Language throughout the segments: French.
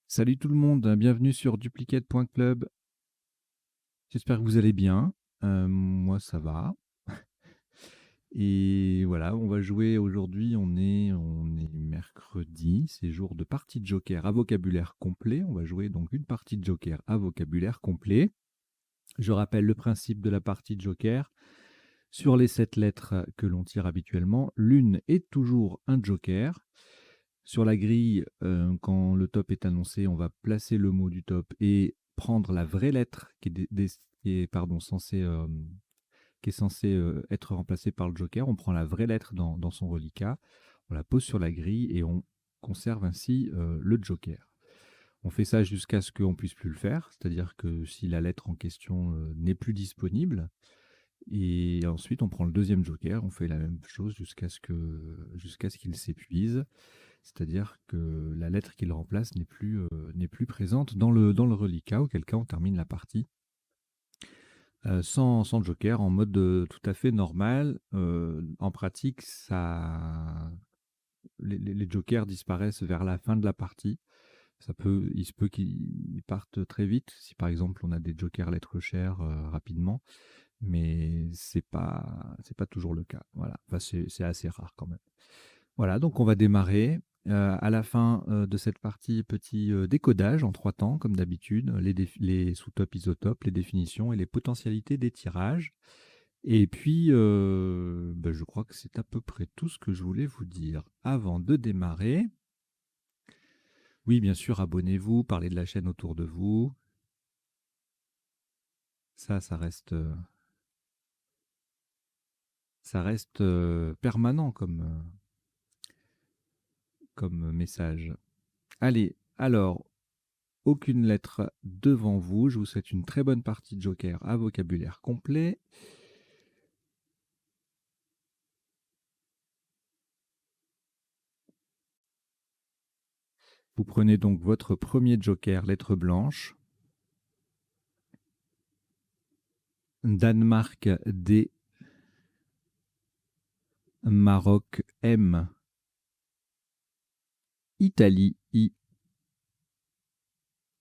Salut tout le monde, bienvenue sur duplicate.club. J'espère que vous allez bien. Moi ça va. Et voilà, on va jouer aujourd'hui, on est mercredi, c'est jour de partie de Joker à vocabulaire complet. On va jouer donc une partie de Joker à vocabulaire complet. Je rappelle le principe de la partie de Joker. Sur les 7 lettres que l'on tire habituellement, l'une est toujours un Joker. Sur la grille, quand le top est annoncé, on va placer le mot du top et prendre la vraie lettre qui est censée être remplacée par le joker. On prend la vraie lettre dans son reliquat, on la pose sur la grille et on conserve ainsi le joker. On fait ça jusqu'à ce qu'on puisse plus le faire, c'est-à-dire que si la lettre en question n'est plus disponible, et ensuite on prend le deuxième joker, on fait la même chose jusqu'à ce qu'il s'épuise. C'est-à-dire que la lettre qui le remplace n'est plus présente dans le reliquat, auquel cas on termine la partie sans joker, en mode tout à fait normal. En pratique, les jokers disparaissent vers la fin de la partie. Il se peut qu'ils partent très vite, si par exemple on a des jokers lettres chères rapidement, mais c'est pas toujours le cas. Voilà, enfin, c'est assez rare quand même. Voilà, donc on va démarrer. À la fin de cette partie, petit décodage en 3 temps, comme d'habitude, les sous-topes, isotopes, les définitions et les potentialités des tirages. Et puis, je crois que c'est à peu près tout ce que je voulais vous dire. Avant de démarrer, oui, bien sûr, abonnez-vous, parlez de la chaîne autour de vous. Ça reste, permanent comme message. Allez, alors, aucune lettre devant vous. Je vous souhaite une très bonne partie de Joker à vocabulaire complet. Vous prenez donc votre premier Joker, lettre blanche. Danemark D. Maroc M. Italie I.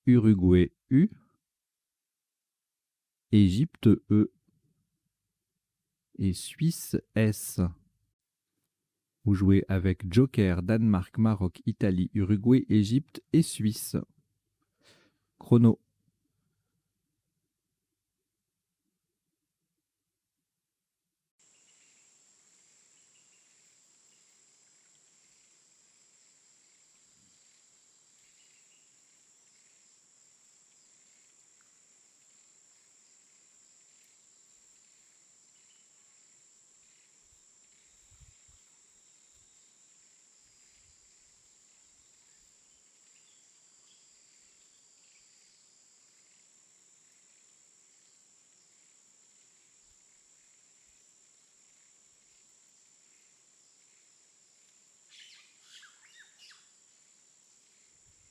Uruguay U. Égypte E. Et Suisse S. Vous jouez avec Joker, Danemark, Maroc, Italie, Uruguay, Égypte et Suisse. Chrono.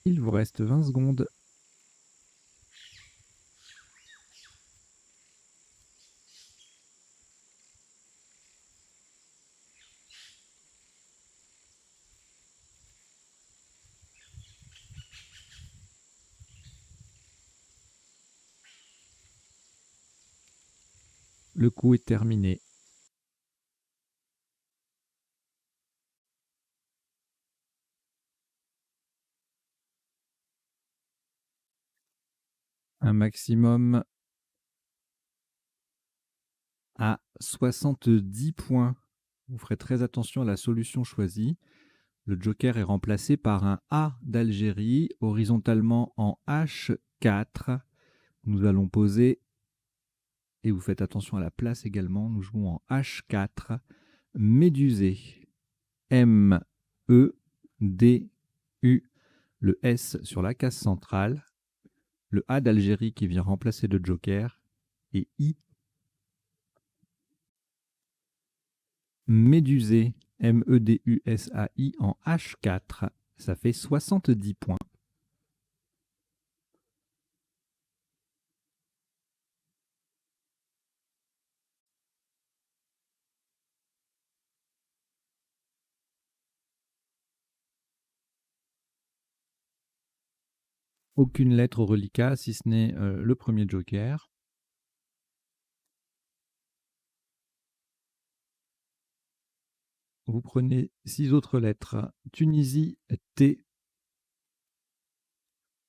Il vous reste 20 secondes. Le coup est terminé. Un maximum à 70 points. Vous ferez très attention à la solution choisie. Le joker est remplacé par un A d'Algérie, horizontalement en H4. Nous allons poser, et vous faites attention à la place également, nous jouons en H4, Médusé, M-E-D-U, le S sur la case centrale, le A d'Algérie qui vient remplacer le joker, et I. Médusé, M-E-D-U-S-A-I en H4. Ça fait 70 points. Aucune lettre au reliquat, si ce n'est le premier joker. Vous prenez 6 autres lettres. Tunisie, T.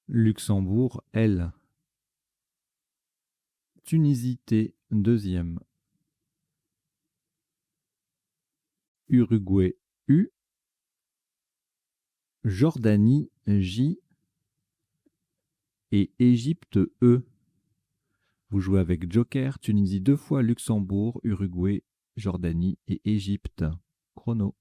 Luxembourg, L. Tunisie, T, deuxième. Uruguay, U. Jordanie, J. Et Égypte, E. Vous jouez avec joker, Tunisie 2 fois, Luxembourg, Uruguay, Jordanie et Égypte. Chrono.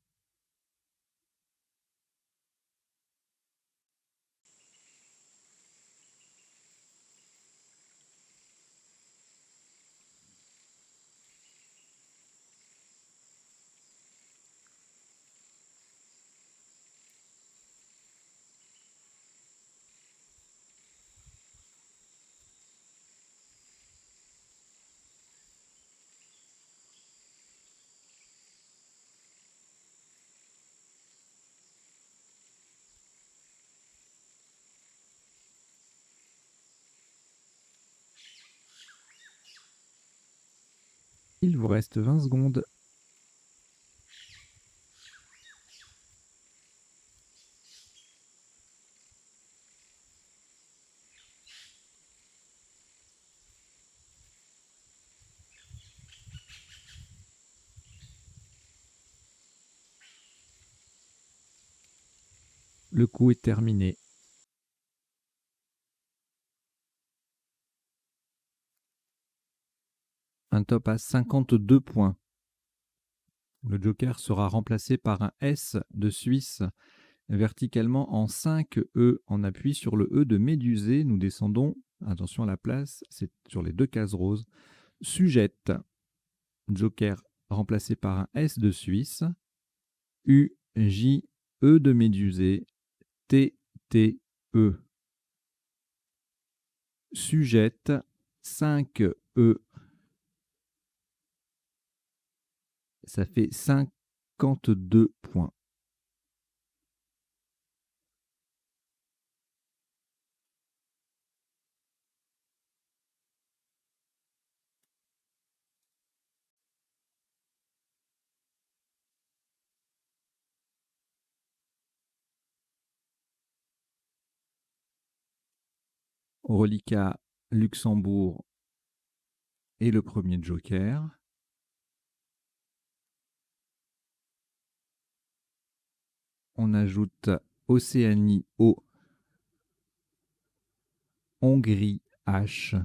Il vous reste 20 secondes. Le coup est terminé. Un top à 52 points. Le joker sera remplacé par un S de Suisse verticalement en 5 E en appui sur le E de Médusée. Nous descendons, attention à la place, c'est sur les 2 cases roses. Sujette, joker remplacé par un S de Suisse. U, J, E de Médusée. T, T, E. Sujette, 5 E. Ça fait 52 points. Reliquat, Luxembourg et le premier joker. On ajoute Océanie O, Hongrie H,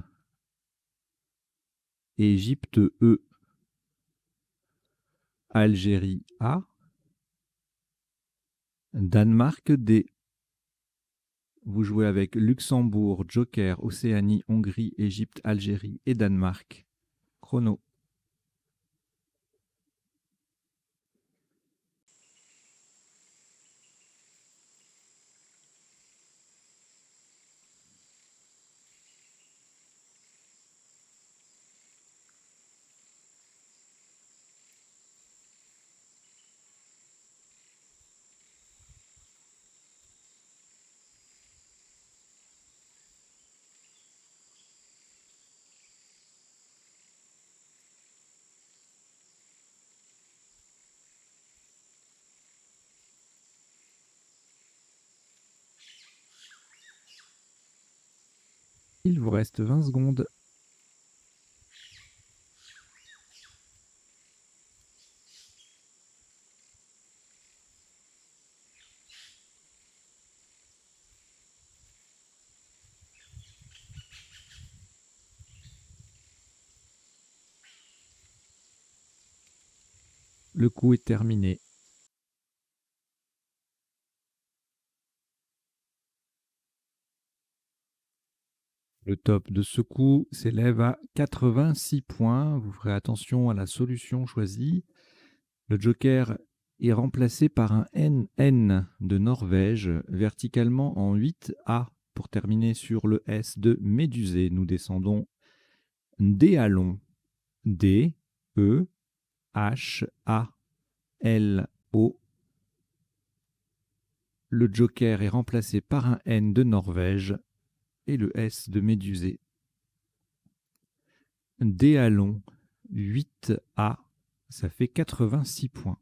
Égypte E, Algérie A, Danemark D. Vous jouez avec Luxembourg, joker, Océanie, Hongrie, Égypte, Algérie et Danemark. Chrono. Il vous reste 20 secondes. Le coup est terminé. Le top de ce coup s'élève à 86 points. Vous ferez attention à la solution choisie. Le joker est remplacé par un NN de Norvège, verticalement en 8A pour terminer sur le S de Médusée. Nous descendons D à long. D, E, H, A, L, O. Le joker est remplacé par un N de Norvège et le S de médusé. D à long, 8A, ça fait 86 points.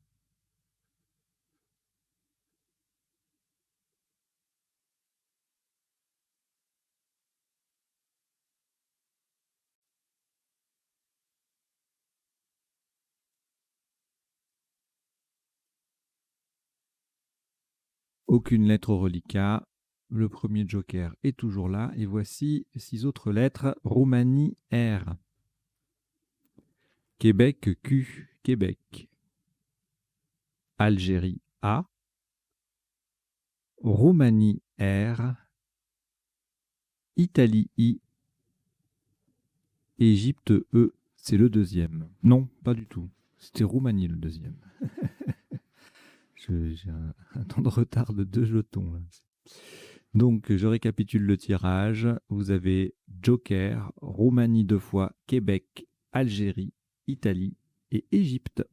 Aucune lettre au reliquat. Le premier joker est toujours là. Et voici 6 autres lettres. Roumanie, R. Québec, Q. Québec. Algérie, A. Roumanie, R. Italie, I. Égypte, E. C'est le deuxième. Non, pas du tout. C'était Roumanie le deuxième. J'ai un temps de retard de 2 jetons, là. Donc, je récapitule le tirage. Vous avez Joker, Roumanie 2 fois, Québec, Algérie, Italie et Égypte.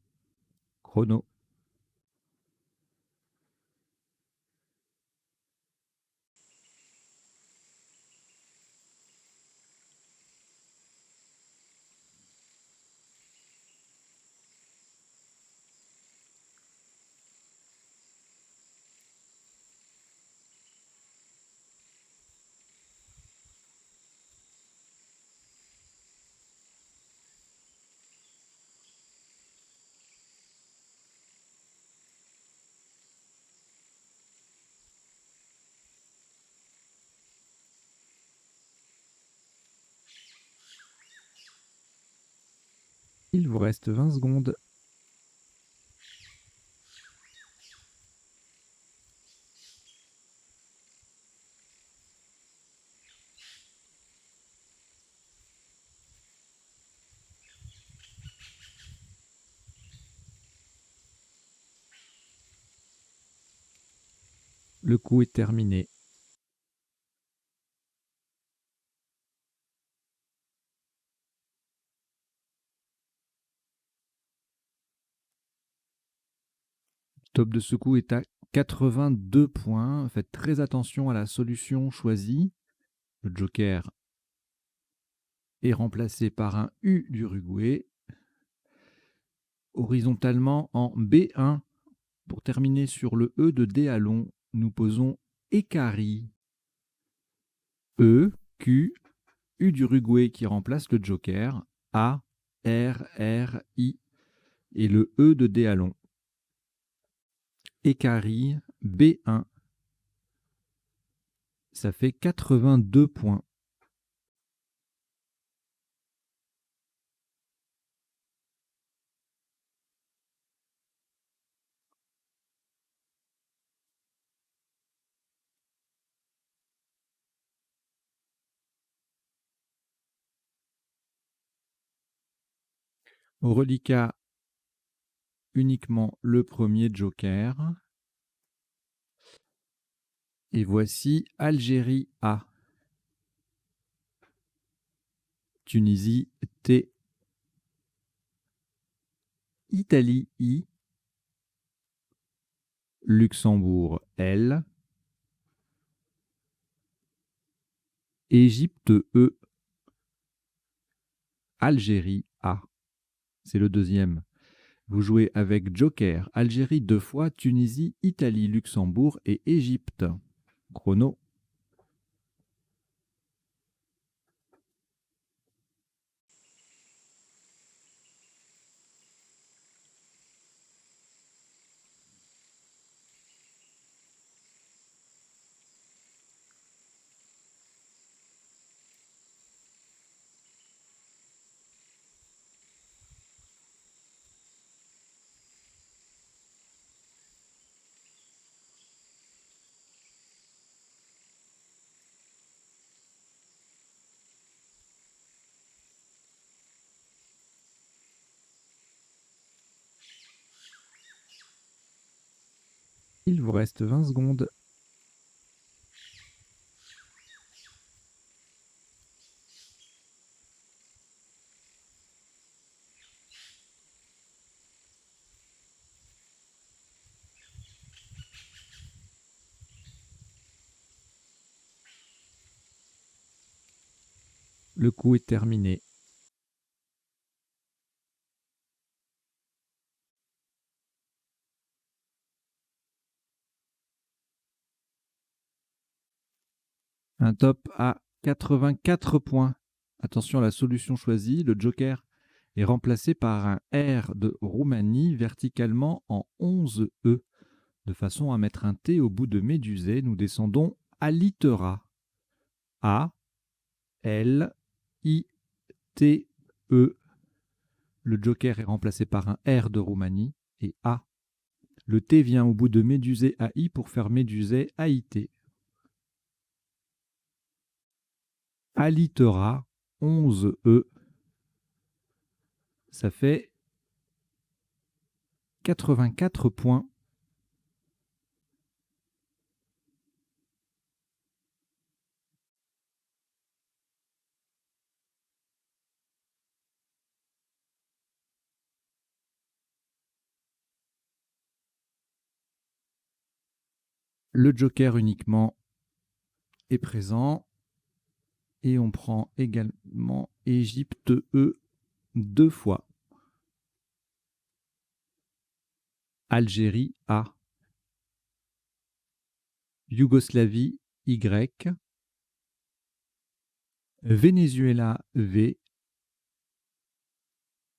Chrono. Il vous reste 20 secondes. Le coup est terminé. Le top de ce coup est à 82 points. Faites très attention à la solution choisie. Le Joker est remplacé par un U d'Uruguay. Horizontalement en B1. Pour terminer sur le E de D à long, nous posons Écari. E, Q, U d'Uruguay qui remplace le Joker. A, R, R, I. Et le E de D à long. Écari, B1. Ça fait 82 points. Au reliquat, uniquement le premier Joker. Et voici Algérie A. Tunisie T. Italie I. Luxembourg L. Égypte E. Algérie A. C'est le deuxième. Vous jouez avec Joker, Algérie 2 fois, Tunisie, Italie, Luxembourg et Égypte. Chrono. Il vous reste 20 secondes. Le coup est terminé. Un top à 84 points. Attention à la solution choisie. Le joker est remplacé par un R de Roumanie verticalement en 11 E. De façon à mettre un T au bout de Médusée, nous descendons à Litera. A, L, I, T, E. Le joker est remplacé par un R de Roumanie et A. Le T vient au bout de Médusée AI pour faire Médusée AIT. Alitera, 11 E. Ça fait 84 points. Le joker uniquement est présent. Et on prend également Égypte E 2 fois. Algérie A. Yougoslavie Y. Venezuela V.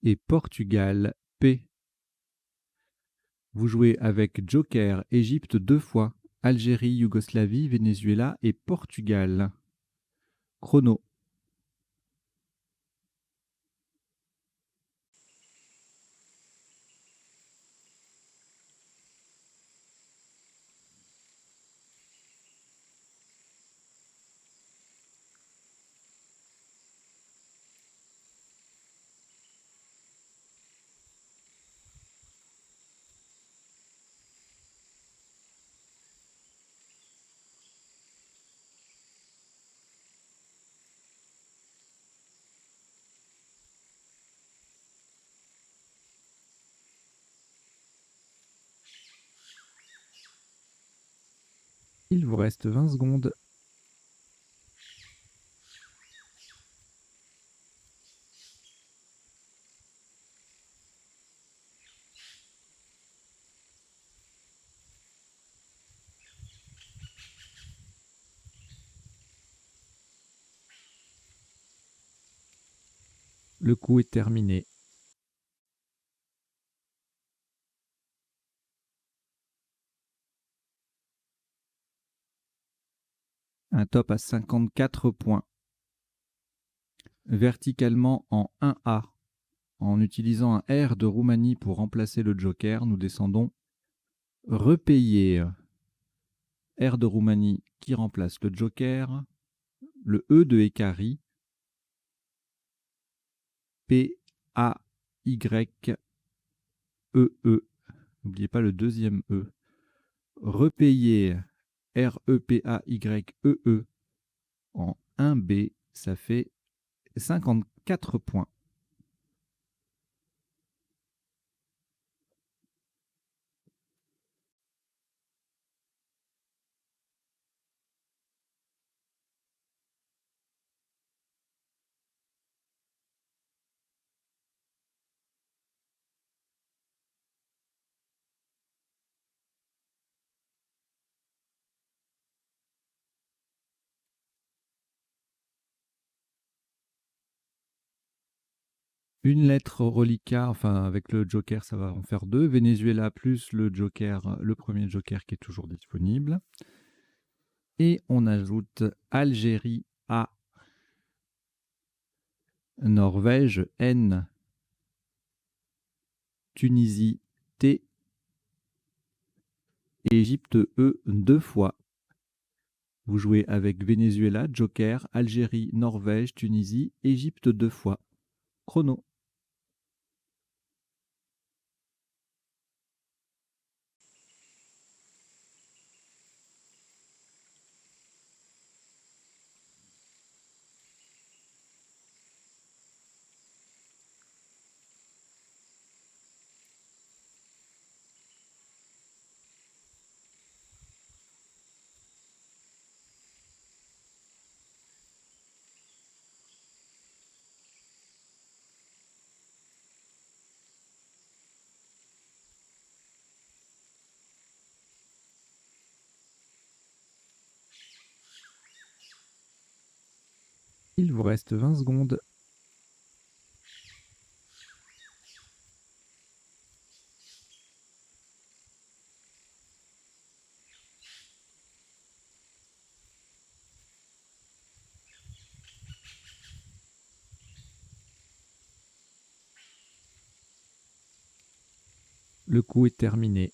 Et Portugal P. Vous jouez avec Joker Égypte 2 fois. Algérie, Yougoslavie, Venezuela et Portugal. Chrono. Il vous reste 20 secondes. Le coup est terminé. Un top à 54 points. Verticalement en 1A. En utilisant un R de Roumanie pour remplacer le joker, nous descendons repayer. R de Roumanie qui remplace le joker. Le E de Ekari. P, A, Y, E, E. N'oubliez pas le deuxième E. Repayer R, E, P, A, Y, E, E en 1B, ça fait 54 points. Une lettre reliquat, enfin avec le joker ça va en faire 2. Venezuela plus le joker, le premier joker qui est toujours disponible. Et on ajoute Algérie A, Norvège N, Tunisie T, Égypte E 2 fois. Vous jouez avec Venezuela, Joker, Algérie, Norvège, Tunisie, Égypte 2 fois. Chrono. Il vous reste 20 secondes. Le coup est terminé.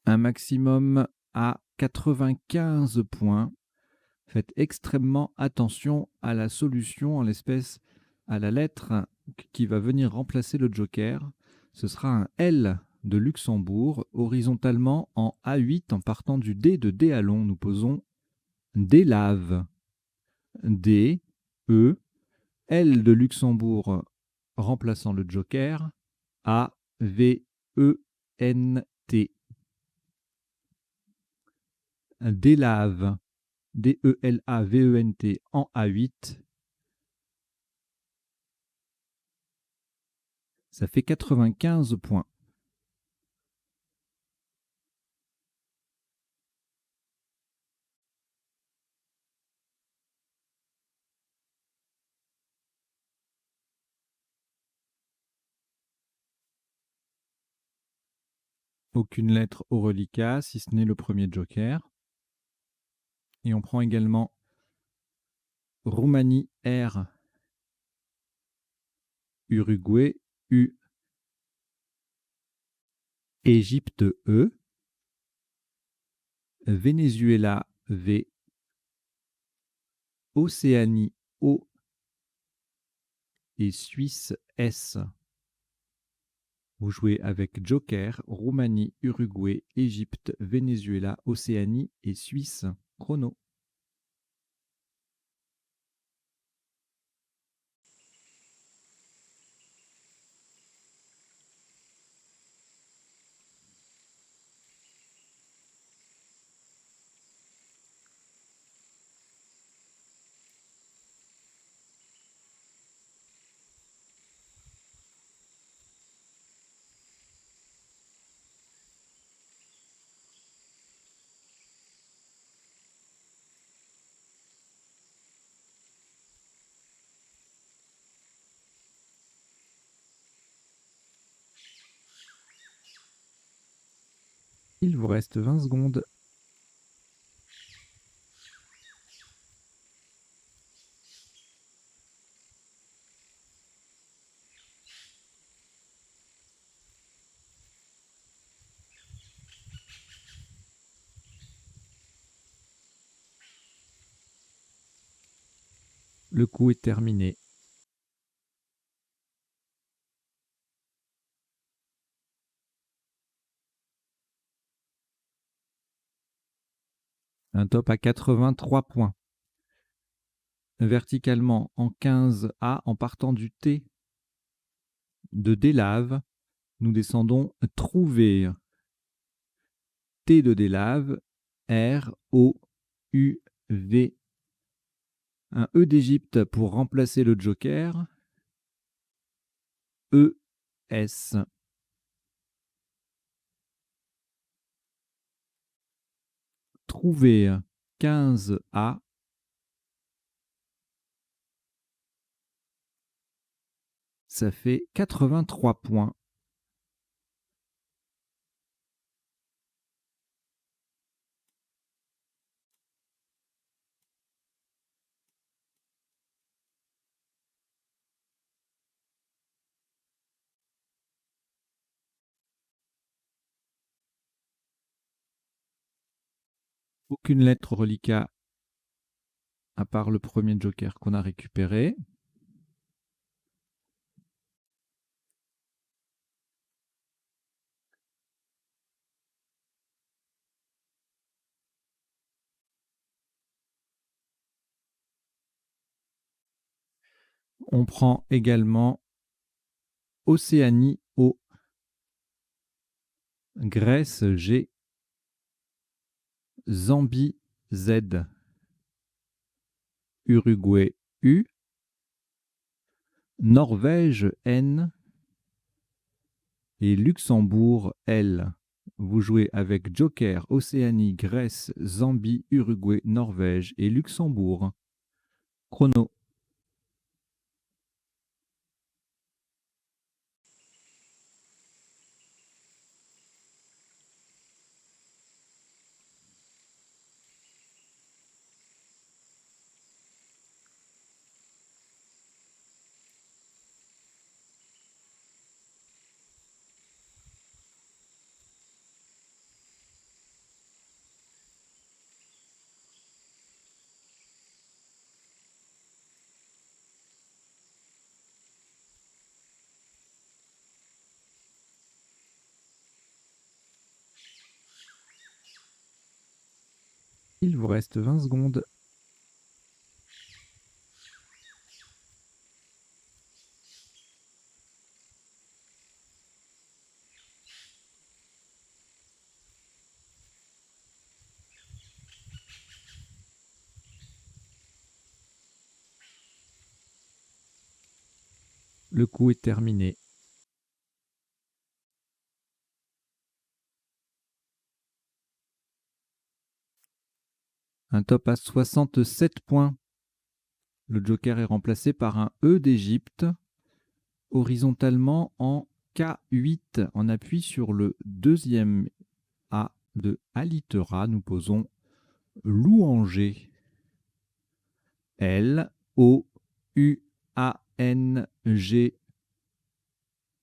Un maximum à 95 points. Faites extrêmement attention à la solution, en l'espèce à la lettre qui va venir remplacer le joker. Ce sera un L de Luxembourg, horizontalement en A8 en partant du D de Déalon. Nous posons Délave. D, E, L de Luxembourg remplaçant le joker, A, V, E, N, T. Délave, D-E-L-A-V-E-N-T en A8. Ça fait 95 points. Aucune lettre au reliquat, si ce n'est le premier joker. Et on prend également Roumanie R, Uruguay U, Égypte E, Venezuela V, Océanie O et Suisse S. Vous jouez avec joker, Roumanie, Uruguay, Égypte, Venezuela, Océanie et Suisse. Chrono. Il vous reste 20 secondes. Le coup est terminé. Un top à 83 points. Verticalement en 15A en partant du T de Délave, nous descendons trouver. T de Délave, R, O, U, V. Un E d'Égypte pour remplacer le joker. E, S. Trouver 15A. Ça fait 83 points. Aucune lettre reliquat à part le premier joker qu'on a récupéré. On prend également Océanie O, Grèce G, Zambie Z, Uruguay U, Norvège N et Luxembourg L. Vous jouez avec Joker, Océanie, Grèce, Zambie, Uruguay, Norvège et Luxembourg. Chrono. Il vous reste 20 secondes. Le coup est terminé. Un top à 67 points. Le joker est remplacé par un E d'Égypte, horizontalement en K8. On appuie sur le deuxième A de Alitera. Nous posons Louanger. L-O-U-A-N-G.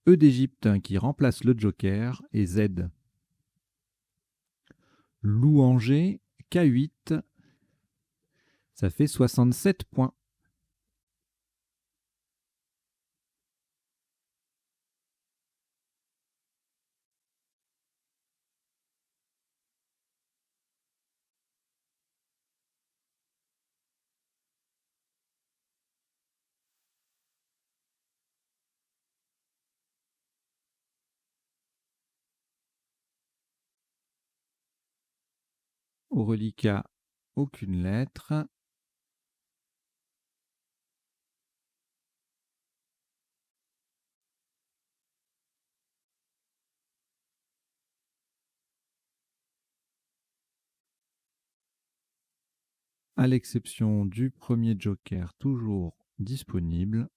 E d'Égypte qui remplace le joker et Z. Louanger, K8. Ça fait 67 points. Au reliquat, aucune lettre. À l'exception du premier joker, toujours disponible.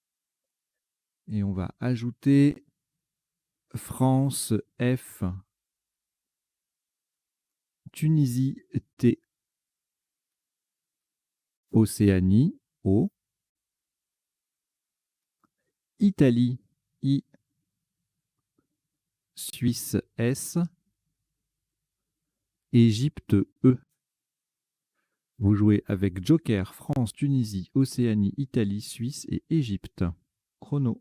Et on va ajouter France F, Tunisie T, Océanie O, Italie I, Suisse S, Égypte E. Vous jouez avec Joker, France, Tunisie, Océanie, Italie, Suisse et Égypte. Chrono.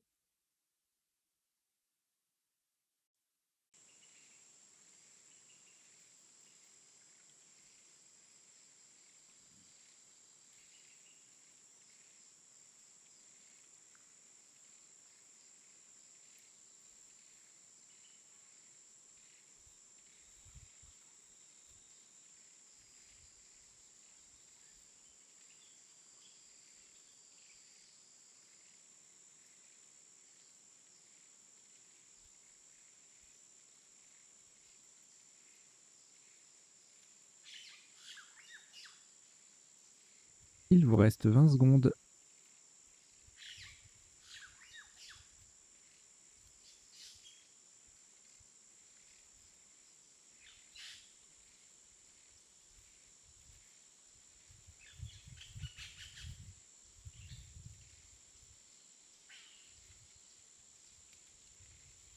Il vous reste 20 secondes.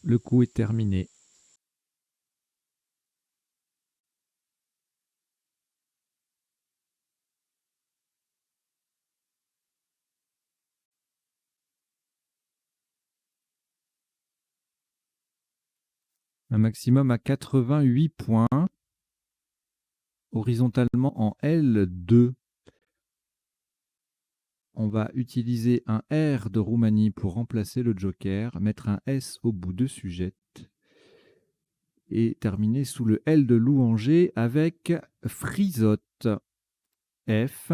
Le coup est terminé. Un maximum à 88 points. Horizontalement en L2. On va utiliser un R de Roumanie pour remplacer le joker, mettre un S au bout de Sujette et terminer sous le L de Louanger avec Frisotte. F,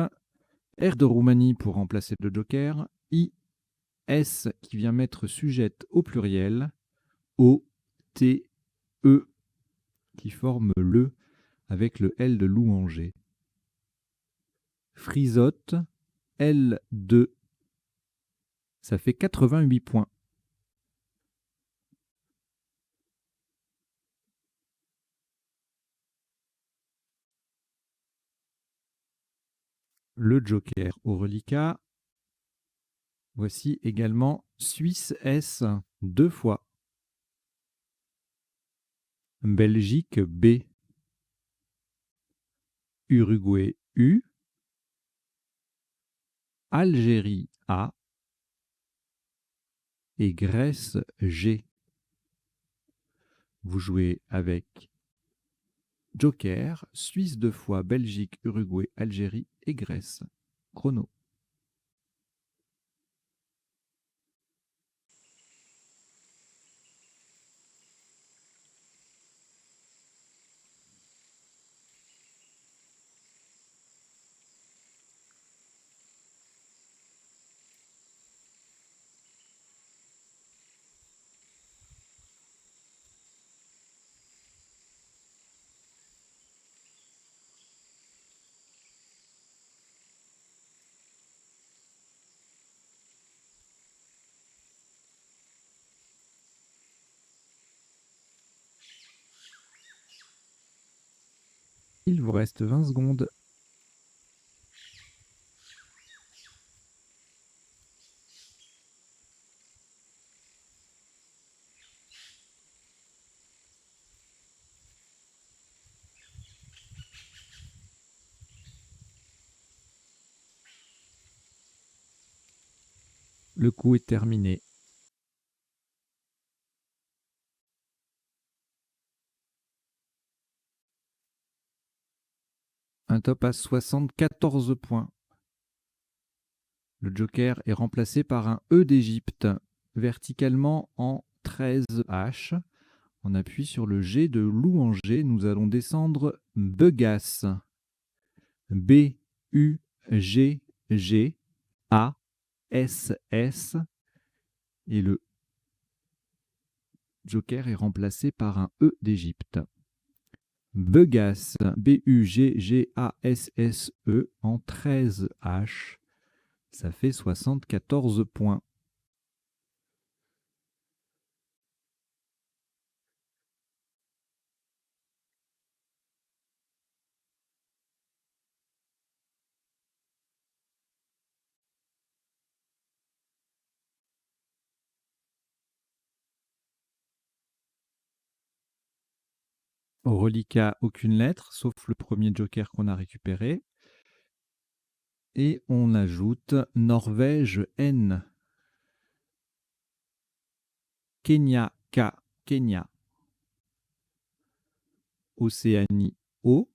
R de Roumanie pour remplacer le joker, I, S qui vient mettre sujette au pluriel, O, T, E qui forme le avec le L de louanger. Frisotte, L2, ça fait 88 points. Le joker au reliquat. Voici également Suisse S, 2 fois. Belgique B. Uruguay U. Algérie A. Et Grèce G. Vous jouez avec joker, Suisse 2 fois, Belgique, Uruguay, Algérie et Grèce. Chrono. Il vous reste 20 secondes. Le coup est terminé. Un top à 74 points. Le joker est remplacé par un E d'Égypte, verticalement en 13 H. On appuie sur le G de louanger. Nous allons descendre Begas. B, U, G, G, A, S, S. Et le joker est remplacé par un E d'Égypte. Begas, B-U-G-G-A-S-S-E en 13 H. Ça fait 74 points. Au reliquat, aucune lettre, sauf le premier joker qu'on a récupéré. Et on ajoute Norvège N. Kenya K. Kenya. Océanie O.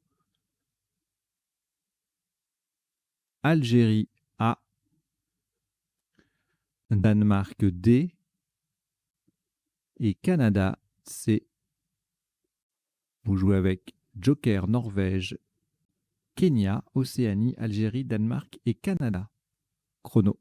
Algérie A. Danemark D. Et Canada C. Vous jouez avec joker Norvège, Kenya, Océanie, Algérie, Danemark et Canada. Chrono.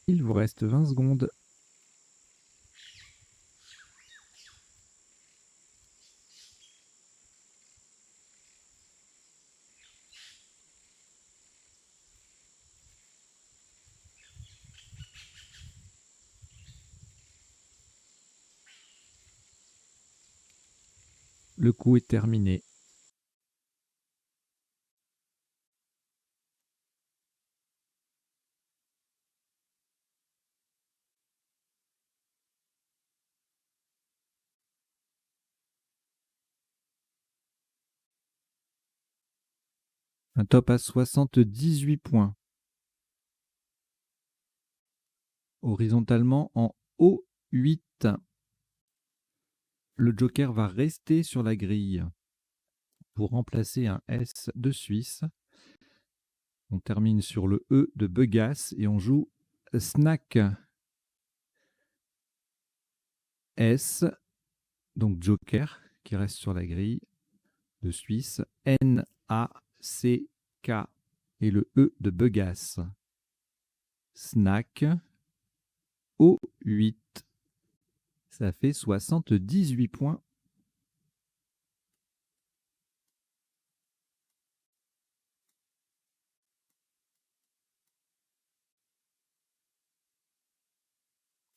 Il vous reste 20 secondes. Le coup est terminé. Un top à 78 points. Horizontalement en O8. Le joker va rester sur la grille pour remplacer un S de Suisse. On termine sur le E de Begas et on joue Snack. S, donc joker qui reste sur la grille de Suisse. N, A, C, K et le E de Begas. Snack. O8. Ça fait 78 points.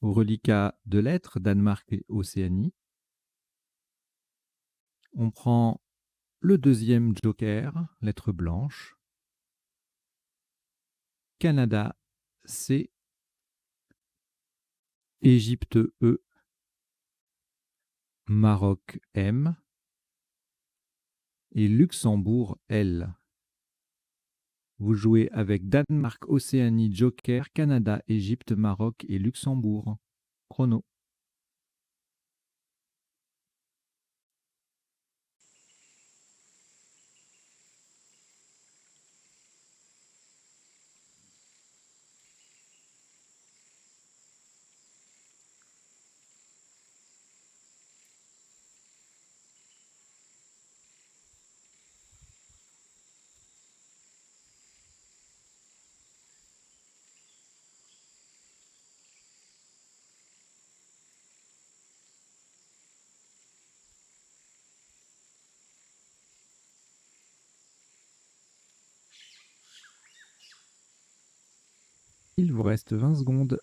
Au reliquat de lettres, Danemark et Océanie. On prend le deuxième joker, lettre blanche. Canada, C. Égypte, E. Maroc, M. Et Luxembourg, L. Vous jouez avec Danemark, Océanie, joker, Canada, Égypte, Maroc et Luxembourg. Chrono. Il vous reste 20 secondes.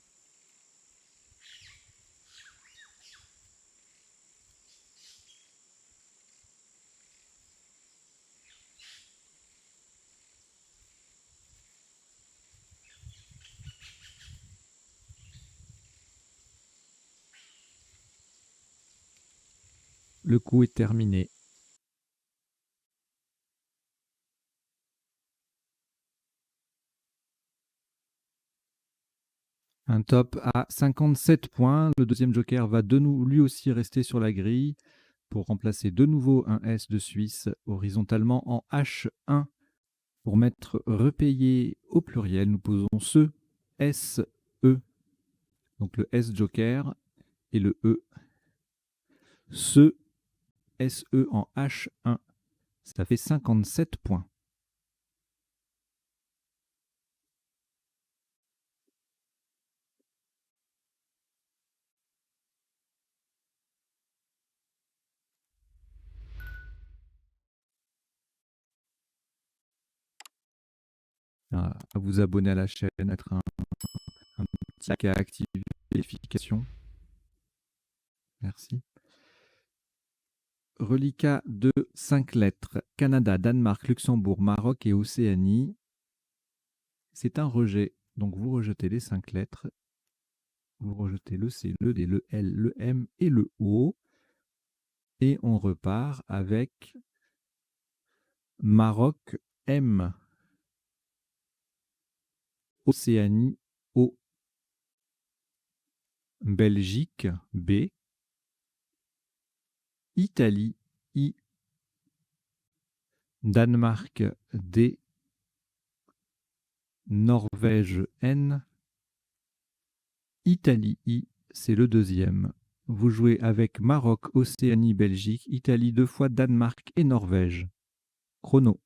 Le coup est terminé. Un top à 57 points. Le deuxième joker va lui aussi rester sur la grille pour remplacer de nouveau un S de Suisse horizontalement en H1. Pour mettre repayé au pluriel, nous posons ce SE. Donc le S joker et le E. Ce SE en H1. Ça fait 57 points. À vous abonner à la chaîne, mettre un petit like à activer les notifications. Merci. Reliquat de 5 lettres. Canada, Danemark, Luxembourg, Maroc et Océanie. C'est un rejet. Donc vous rejetez les 5 lettres. Vous rejetez le C, le D, le L, le M et le O. Et on repart avec Maroc M. Océanie O. Belgique B. Italie I. Danemark D. Norvège N. Italie I, c'est le deuxième. Vous jouez avec Maroc, Océanie, Belgique, Italie 2 fois, Danemark et Norvège. Chrono.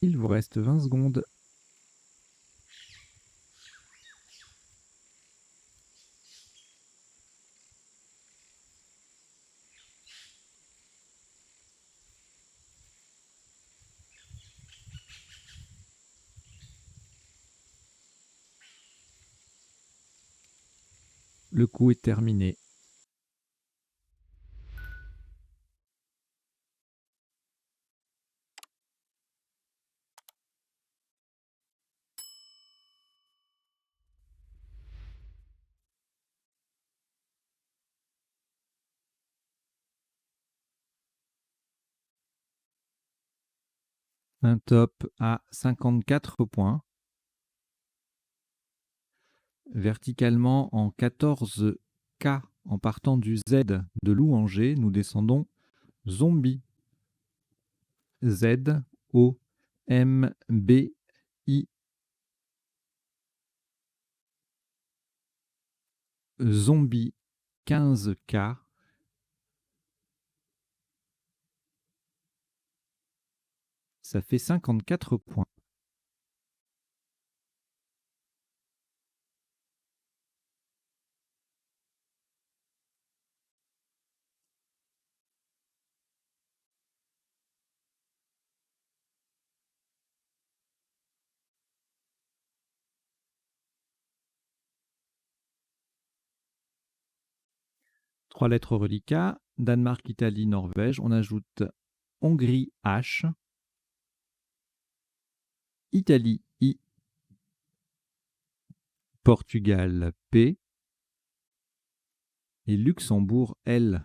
Il vous reste 20 secondes. Le coup est terminé. Un top à 54 points. Verticalement en 14K en partant du Z de Louanger, nous descendons Zombie. Z-O-M-B-I. Zombie 15K. Ça fait 54 points. Trois lettres reliquats. Danemark, Italie, Norvège. On ajoute Hongrie H. Italie I. Portugal P. Et Luxembourg L.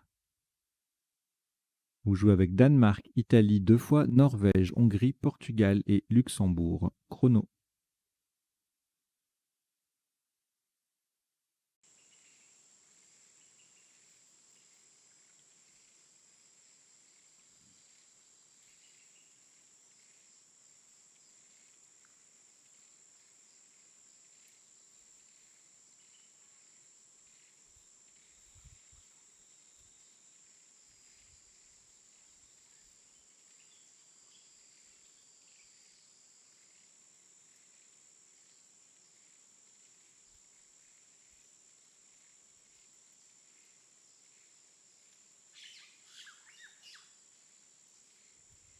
Vous jouez avec Danemark, Italie 2 fois, Norvège, Hongrie, Portugal et Luxembourg. Chrono.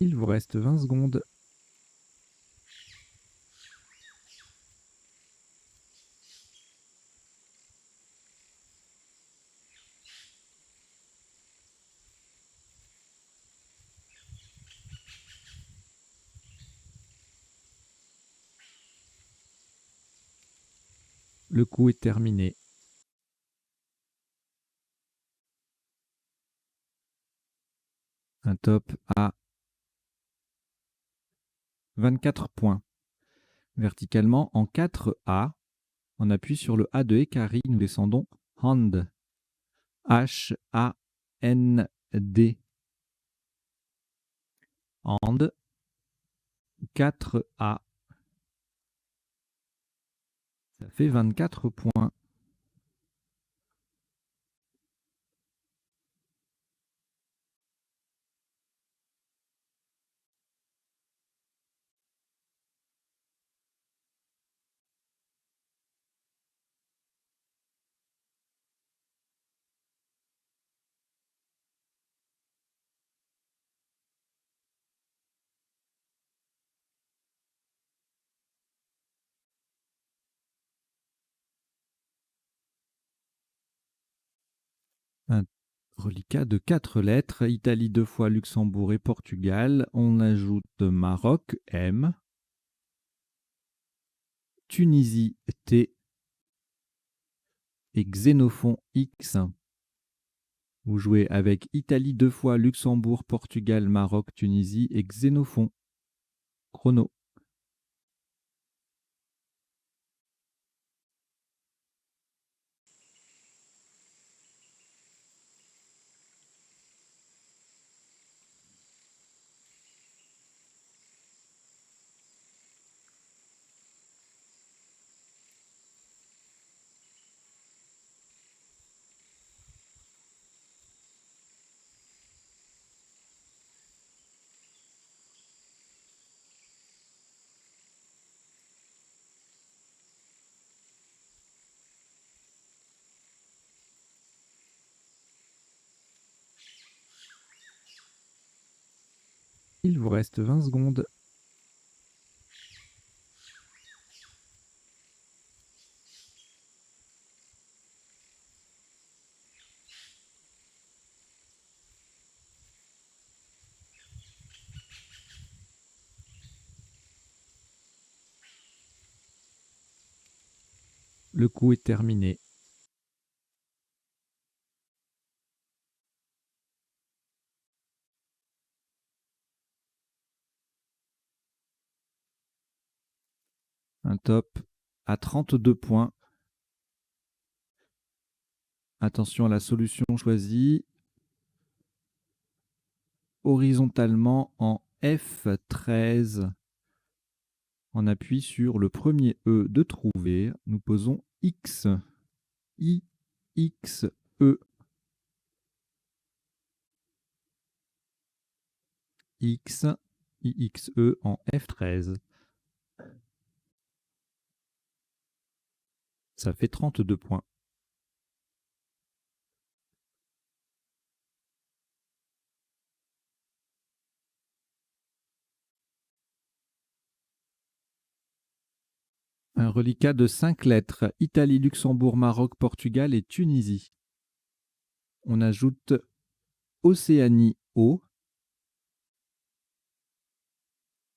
Il vous reste 20 secondes. Le coup est terminé. Un top à 24 points. Verticalement en 4A. On appuie sur le A de Ekari. Nous descendons Hand. H-A-N-D. Hand. 4A. Ça fait 24 points. Un reliquat de 4 lettres. Italie 2 fois, Luxembourg et Portugal. On ajoute Maroc M. Tunisie T. Et Xénophon X. Vous jouez avec Italie 2 fois, Luxembourg, Portugal, Maroc, Tunisie et Xénophon. Chrono. Il vous reste 20 secondes. Le coup est terminé. Un top à 32 points. Attention à la solution choisie. Horizontalement en F13. On appuie sur le premier E de trouver. Nous posons X. I, X, E. X, IXE en F13. Ça fait 32 points. Un reliquat de 5 lettres. Italie, Luxembourg, Maroc, Portugal et Tunisie. On ajoute Océanie O.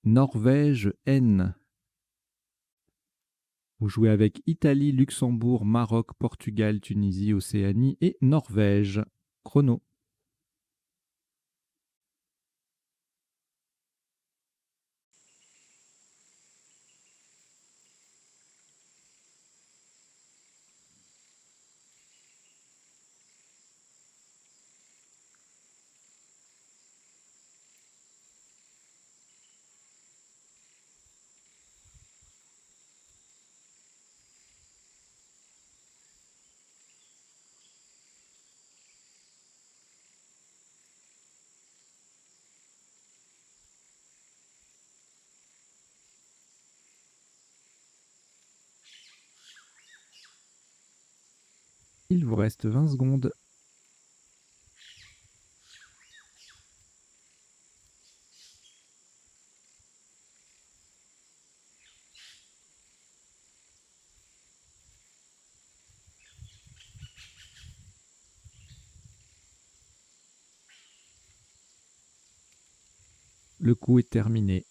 Norvège N. Vous jouez avec Italie, Luxembourg, Maroc, Portugal, Tunisie, Océanie et Norvège. Chrono. Il vous reste 20 secondes. Le coup est terminé.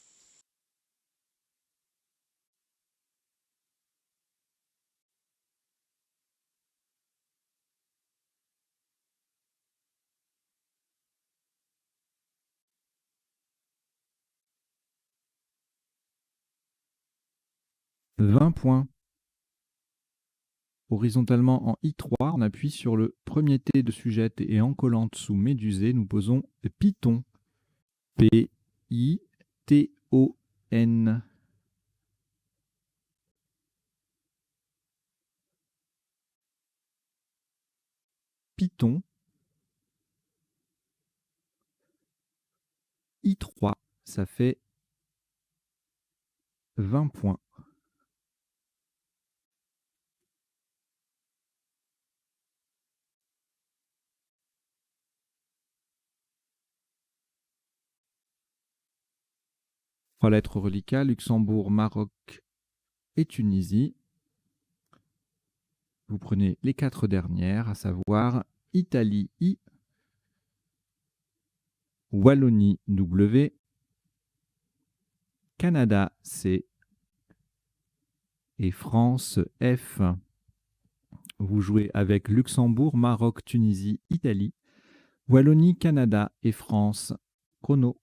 « 20 points. Horizontalement en I3, on appuie sur le premier T de sujette et en collante sous médusée, nous posons Python. P-I-T-O-N. Python. I3, ça fait 20 points. Trois lettres reliquats, Luxembourg, Maroc et Tunisie. Vous prenez les 4 dernières, à savoir Italie I, Wallonie W, Canada C et France F. Vous jouez avec Luxembourg, Maroc, Tunisie, Italie, Wallonie, Canada et France. Chrono.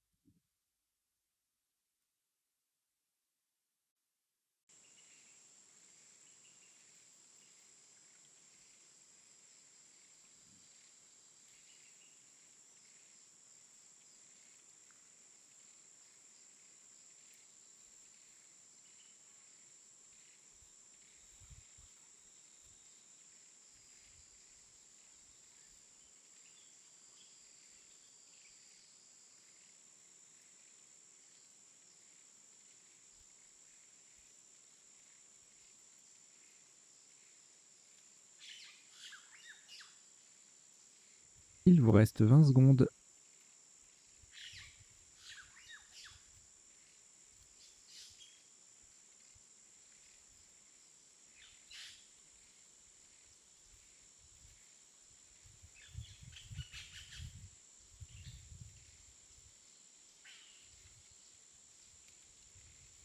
Il vous reste 20 secondes.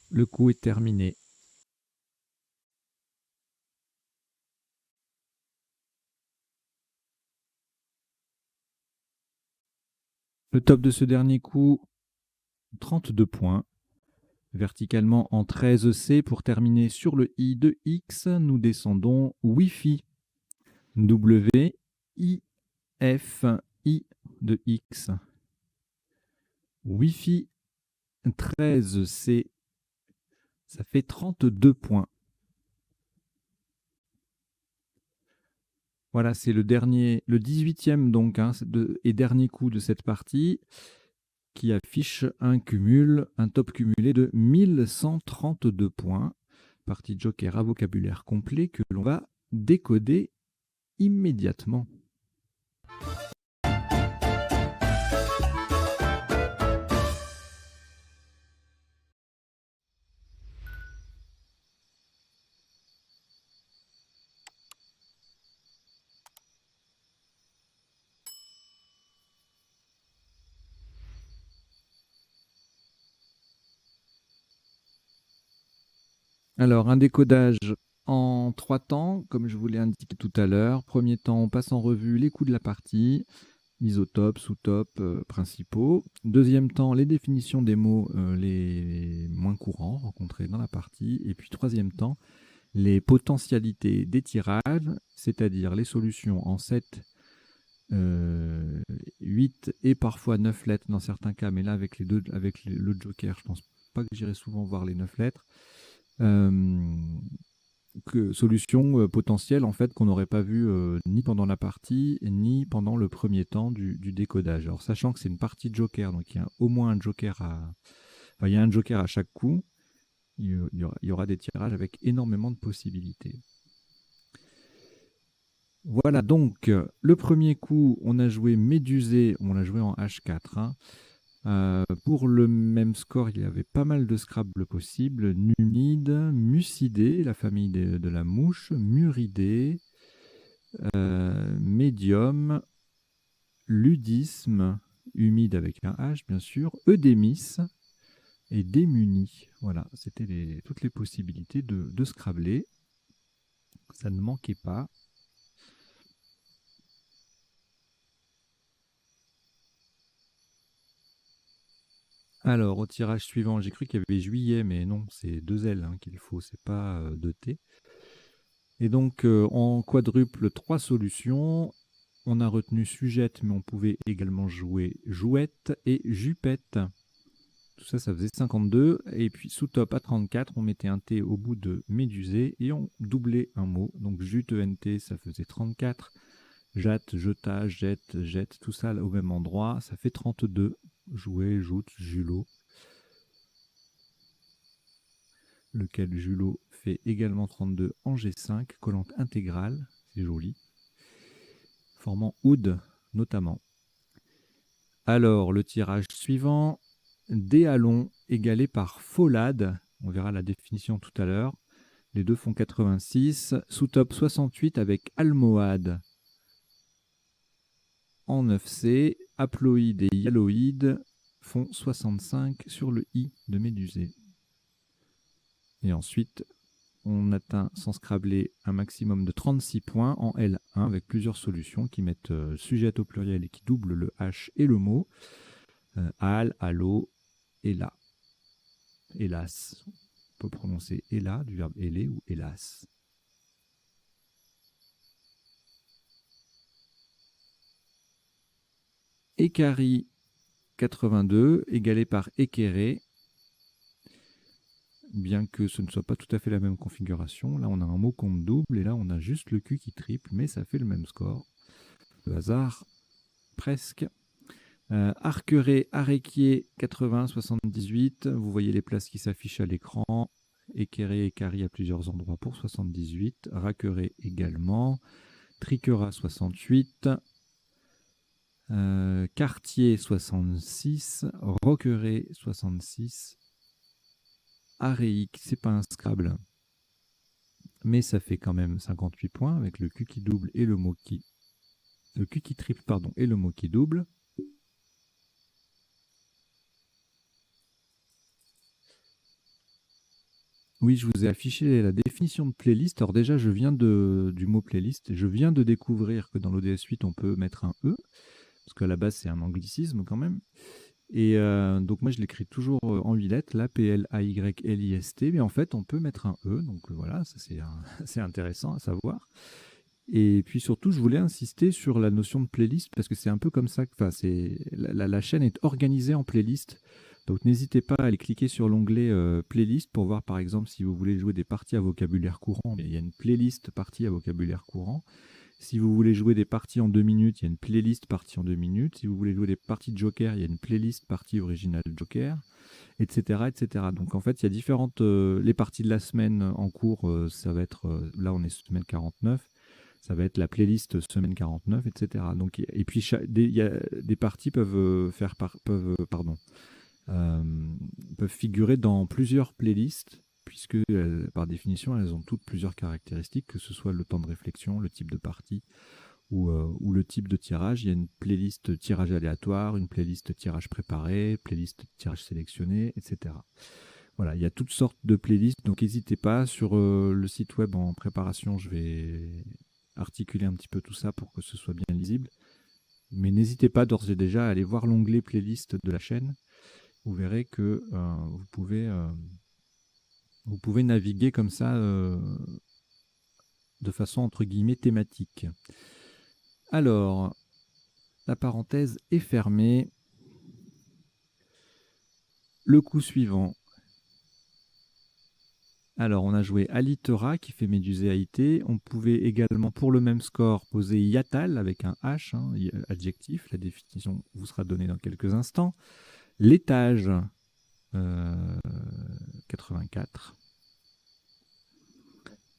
Le coup est terminé. Le top de ce dernier coup, 32 points. Verticalement en 13C pour terminer sur le I de X, nous descendons Wi-Fi. W, I, F, I de X. Wi-Fi 13C, ça fait 32 points. Voilà, c'est le 18e donc, et dernier coup de cette partie, qui affiche un top cumulé de 1132 points. Partie joker à vocabulaire complet que l'on va décoder immédiatement. Alors, un décodage en 3 temps, comme je vous l'ai indiqué tout à l'heure. Premier temps, on passe en revue les coups de la partie, isotopes, sous-topes, principaux. Deuxième temps, les définitions des mots les moins courants rencontrés dans la partie. Et puis troisième temps, les potentialités des tirages, c'est-à-dire les solutions en 7, 8 et parfois 9 lettres dans certains cas, mais là avec le joker, je pense pas que j'irai souvent voir les 9 lettres. Solutions potentielles en fait qu'on n'aurait pas vu ni pendant la partie ni pendant le premier temps du décodage. Alors sachant que c'est une partie de joker, donc il y a au moins un joker il y a un joker à chaque coup, il y aura des tirages avec énormément de possibilités. Voilà donc le premier coup, on a joué Médusé, on l'a joué en H4. Pour le même score, il y avait pas mal de Scrabble possibles. Numide, Mucidé, la famille de la mouche, Muridé, Médium, Ludisme, humide avec un H bien sûr, Eudémis et Démuni. Voilà, c'était toutes les possibilités de Scrabbler. Ça ne manquait pas. Alors, au tirage suivant, j'ai cru qu'il y avait juillet, mais non, c'est 2 L qu'il faut, c'est pas 2 T. Et donc, en quadruple, 3 solutions. On a retenu sujette, mais on pouvait également jouer jouette et jupette. Tout ça, ça faisait 52. Et puis, sous top à 34, on mettait un T au bout de médusé et on doublait un mot. Donc, jute, ENT, ça faisait 34. Jatte, jeta, jette, jette, tout ça au même endroit, ça fait 32. Jouet, joute, julot. Lequel julot fait également 32 en G5, collante intégrale, c'est joli. Formant oud notamment. Alors, le tirage suivant, déhalon égalé par folade, on verra la définition tout à l'heure. Les deux font 86, sous top 68 avec almohade en 9C, haploïde et yalloïde font 65 sur le I de Médusé. Et ensuite, on atteint sans scrabbler un maximum de 36 points en L1 avec plusieurs solutions qui mettent sujet au pluriel et qui doublent le H et le mot. Al, allo, ella. Hélas. On peut prononcer ella du verbe héler ou hélas. Écari 82 égalé par équerré. Bien que ce ne soit pas tout à fait la même configuration. Là, on a un mot compte double et là, on a juste le Q qui triple, mais ça fait le même score. Le hasard, presque. Arqueret, Aréquier, 80, 78. Vous voyez les places qui s'affichent à l'écran. Équerré, Écari à plusieurs endroits pour 78. Raqueret également. Triquerat, 68. Cartier, 66. Roqueret, 66. Aréique, c'est pas un Scrabble, mais ça fait quand même 58 points avec le Q qui double et le mot qui... Le Q qui triple, pardon, et le mot qui double. Oui, je vous ai affiché la définition de playlist. Alors déjà, du mot playlist, je viens de découvrir que dans l'ODS 8, on peut mettre un E. parce qu'à la base, c'est un anglicisme quand même. Et donc moi, je l'écris toujours en 8 lettres, là, P-L-A-Y-L-I-S-T, mais en fait, on peut mettre un E, donc voilà, ça c'est intéressant à savoir. Et puis surtout, je voulais insister sur la notion de playlist, parce que c'est un peu comme ça, enfin, la chaîne est organisée en playlist. Donc n'hésitez pas à aller cliquer sur l'onglet playlist pour voir par exemple si vous voulez jouer des parties à vocabulaire courant. Il y a une playlist partie à vocabulaire courant. Si vous voulez jouer des parties en 2 minutes, il y a une playlist partie en 2 minutes. Si vous voulez jouer des parties de Joker, il y a une playlist partie originale Joker, etc., etc. Donc en fait, il y a différentes... les parties de la semaine en cours, ça va être... là, on est semaine 49. Ça va être la playlist semaine 49, etc. Donc, et puis, des parties peuvent peuvent figurer dans plusieurs playlists, puisque par définition, elles ont toutes plusieurs caractéristiques, que ce soit le temps de réflexion, le type de partie ou le type de tirage. Il y a une playlist tirage aléatoire, une playlist tirage préparé, playlist tirage sélectionné, etc. Voilà, il y a toutes sortes de playlists, donc n'hésitez pas. Sur le site web en préparation, je vais articuler un petit peu tout ça pour que ce soit bien lisible. Mais n'hésitez pas d'ores et déjà à aller voir l'onglet playlist de la chaîne. Vous verrez que vous pouvez naviguer comme ça de façon entre guillemets thématique. Alors, la parenthèse est fermée. Le coup suivant. Alors, on a joué Alitera qui fait Médusée Haïté. On pouvait également, pour le même score, poser Yatal avec un H, hein, adjectif. La définition vous sera donnée dans quelques instants. L'étage, 84.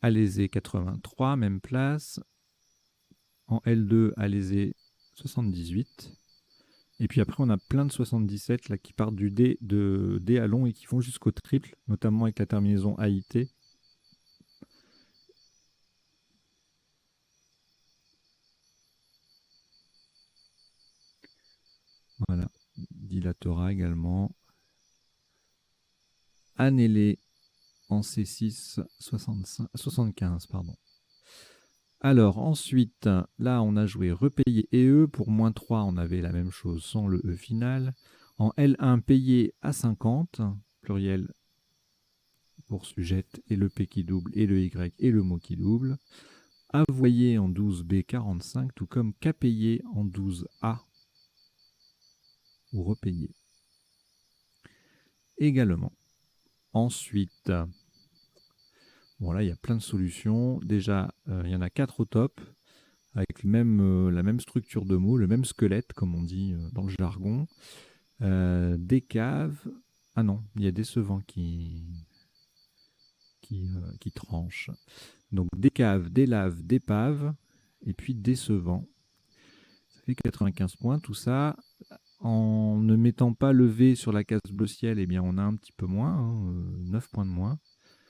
Alésé, 83, même place. En L2, Alésé, 78. Et puis après, on a plein de 77 là, qui partent du D, de D à long et qui vont jusqu'au triple, notamment avec la terminaison AIT. Voilà. Dilatora également. Annélé en C6, 75, pardon. Alors ensuite, là on a joué repayer et E. Pour moins 3, on avait la même chose sans le E final. En L1, payer à 50, pluriel pour sujette et le P qui double et le Y et le mot qui double. Avoyer en 12B 45, tout comme qu'apayer en 12A ou repayer. Également. Ensuite, bon là il y a plein de solutions. Déjà, il y en a 4 au top, avec la même structure de mots, le même squelette, comme on dit dans le jargon. Des caves. Ah non, il y a décevant qui tranche. Donc des caves, des laves, des paves, et puis décevant. Ça fait 95 points, tout ça. En ne mettant pas le V sur la case bleu ciel, eh bien on a un petit peu moins, hein, 9 points de moins.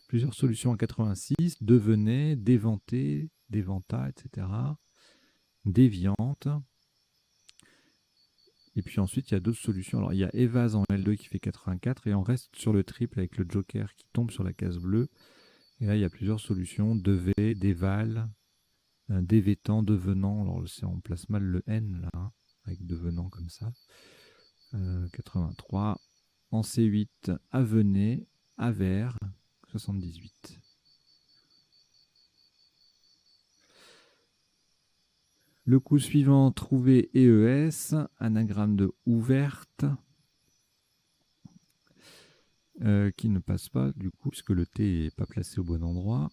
Plusieurs solutions en 86, devenait, déventé, déventa, etc. Déviante. Et puis ensuite, il y a d'autres solutions. Alors, il y a Evase en L2 qui fait 84 et on reste sur le triple avec le Joker qui tombe sur la case bleue. Et là, il y a plusieurs solutions. Devait, déval, dévétant, devenant. Alors, on place mal le N là, hein, avec devenant comme ça. 83. En C8, avenait, avers, 78. Le coup suivant, trouver EES, anagramme de ouverte, qui ne passe pas du coup, puisque le T n'est pas placé au bon endroit.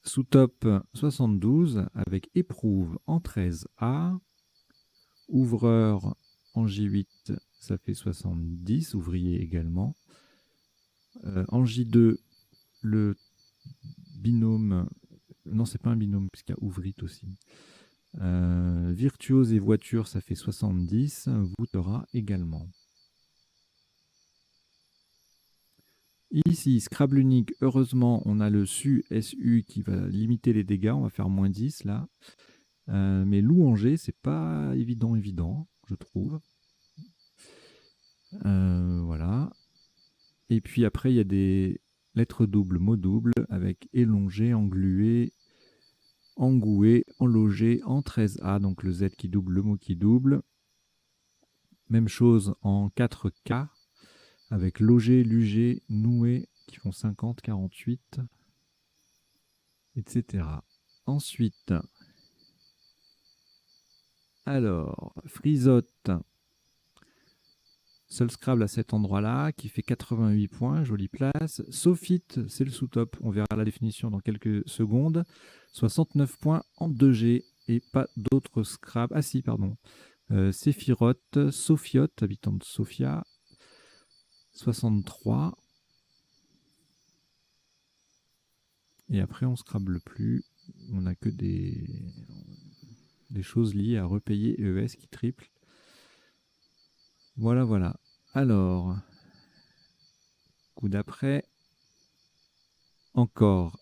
Sous top 72, avec éprouve en 13A, ouvreur en J8, ça fait 70, ouvrier également. En J2, le binôme, non c'est pas un binôme puisqu'il y a ouvrite aussi. Virtuose et voiture, ça fait 70, voûtera également. Ici, Scrabble unique, heureusement, on a le SU qui va limiter les dégâts, on va faire moins 10 là. Mais louanger, c'est pas évident, je trouve. Voilà. Et puis après, il y a des lettres doubles, mots doubles, avec élongé, englué, engoué, enlogé en 13A, donc le Z qui double, le mot qui double. Même chose en 4K, avec logé, lugé, noué, qui font 50, 48, etc. Ensuite, alors, frisote, seul Scrabble à cet endroit-là, qui fait 88 points, jolie place. Sophite, c'est le sous-top, on verra la définition dans quelques secondes. 69 points en 2G, et pas d'autres Scrabble. Ah si, pardon. Séphiroth, Sophiote, habitant de Sophia, 63. Et après, on ne Scrabble plus. On n'a que des choses liées à repayer EES qui triple. Voilà, voilà. Alors, coup d'après, encore,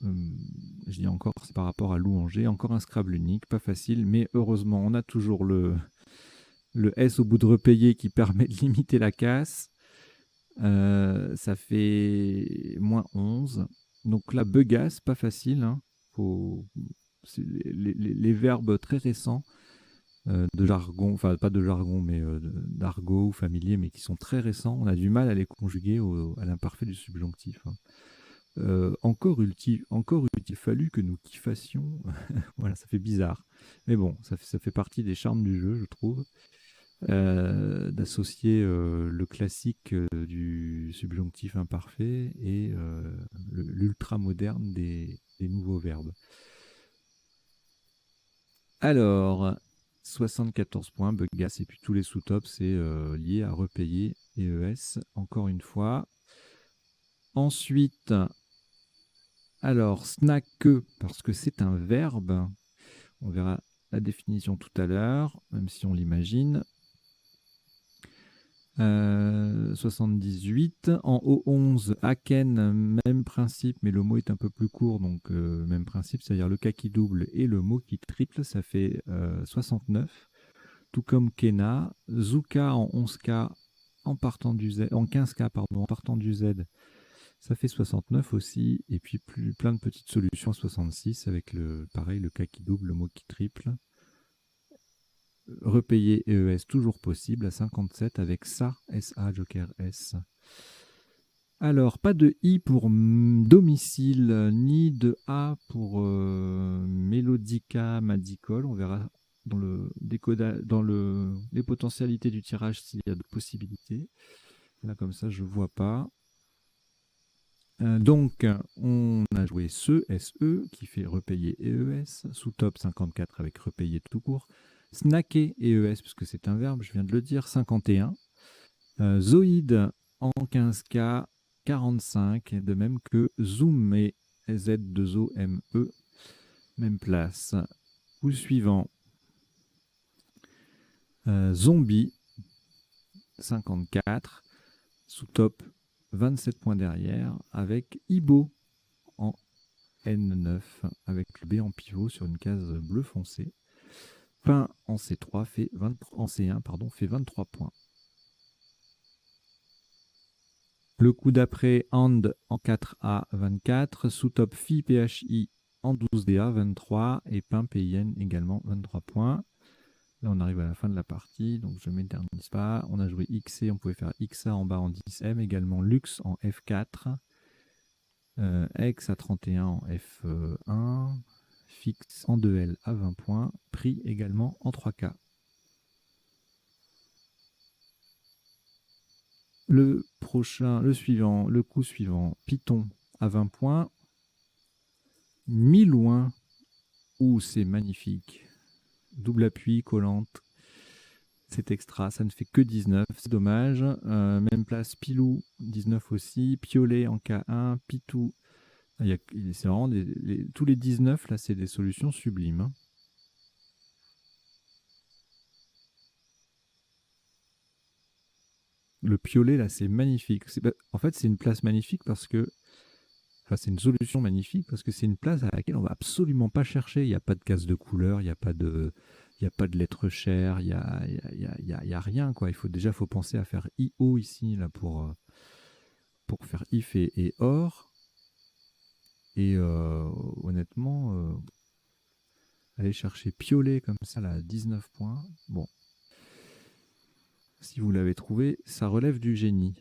je dis encore, c'est par rapport à Louanger, encore un Scrabble unique, pas facile, mais heureusement, on a toujours le S au bout de repayer qui permet de limiter la casse. Ça fait moins 11. Donc là, bugasse, pas facile. Hein. Les verbes très récents de jargon, enfin pas de jargon, mais d'argot ou familier, mais qui sont très récents. On a du mal à les conjuguer à l'imparfait du subjonctif. Hein. Encore eût-il fallu que nous kiffassions. Voilà, ça fait bizarre. Mais bon, ça fait partie des charmes du jeu, je trouve. D'associer le classique du subjonctif imparfait et l'ultra moderne des nouveaux verbes. Alors, 74 points, bugasse, et puis tous les sous-tops, c'est lié à repayer EES, encore une fois. Ensuite, alors, snack, parce que c'est un verbe, on verra la définition tout à l'heure, même si on l'imagine. 78. En O11, Aken, même principe, mais le mot est un peu plus court, donc même principe, c'est-à-dire le K qui double et le mot qui triple, ça fait 69. Tout comme Kena, Zuka en 11K en partant du Z, en 15K pardon, en partant du Z, ça fait 69 aussi, et puis plein de petites solutions à 66 avec pareil le K qui double, le mot qui triple. Repayer EES toujours possible à 57 avec SA, SA, Joker S. Alors, pas de I pour domicile, ni de A pour Mélodica Madicole. On verra dans les potentialités du tirage s'il y a de possibilités. Là, comme ça, je ne vois pas. Donc, on a joué SE, qui fait repayer EES, sous top 54 avec repayer tout court. Snacker EES, puisque c'est un verbe, je viens de le dire, 51. Zoïde en 15K, 45, de même que Zoom et Z2OME, même place. Coup suivant, Zombie, 54, sous top 27 points derrière, avec Ibo en N9, avec le B en pivot sur une case bleu foncé. Pain en C3 en C1 pardon, fait 23 points. Le coup d'après, And en 4A 24, sous-top Phi PHI en 12DA 23 et Pain PIN également 23 points. Là, on arrive à la fin de la partie, donc je ne m'éternise pas. On a joué XC, on pouvait faire XA en bas en 10M, également Lux en F4, X à 31 en F1, Fixe en 2L à 20 points, Prix également en 3K. Le coup suivant, Python à 20 points. Mi-loin, c'est magnifique. Double appui, collante. C'est extra, ça ne fait que 19, c'est dommage. Même place, Pilou, 19 aussi. Piolet en K1, Pitou. C'est vraiment tous les 19, là, c'est des solutions sublimes. Hein. Le piolet, là, c'est magnifique. En fait, c'est une place magnifique parce que c'est une solution magnifique parce que c'est une place à laquelle on va absolument pas chercher. Il n'y a pas de case de couleur, il n'y a pas de lettres chères, il y a rien quoi. Faut penser à faire IO ici là pour faire if et or. Et honnêtement, aller chercher piolet comme ça, là, à 19 points. Bon. Si vous l'avez trouvé, ça relève du génie.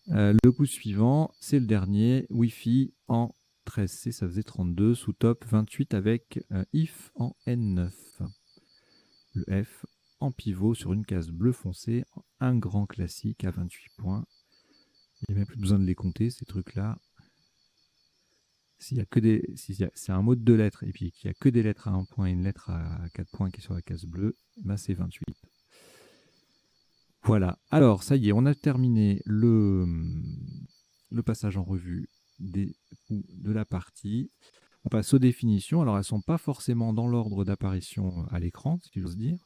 Le coup suivant, c'est le dernier. Wi-Fi en 13C, ça faisait 32. Sous top, 28 avec if en N9. Le F en pivot sur une case bleu foncé. Un grand classique à 28 points. Il n'y a même plus besoin de les compter, ces trucs-là. S'il y a que des, c'est un mot de 2 lettres et puis qu'il n'y a que des lettres à 1 point et une lettre à 4 points qui est sur la case bleue, ben c'est 28. Voilà. Alors, ça y est, on a terminé le passage en revue de la partie. On passe aux définitions. Alors, elles ne sont pas forcément dans l'ordre d'apparition à l'écran, si j'ose dire,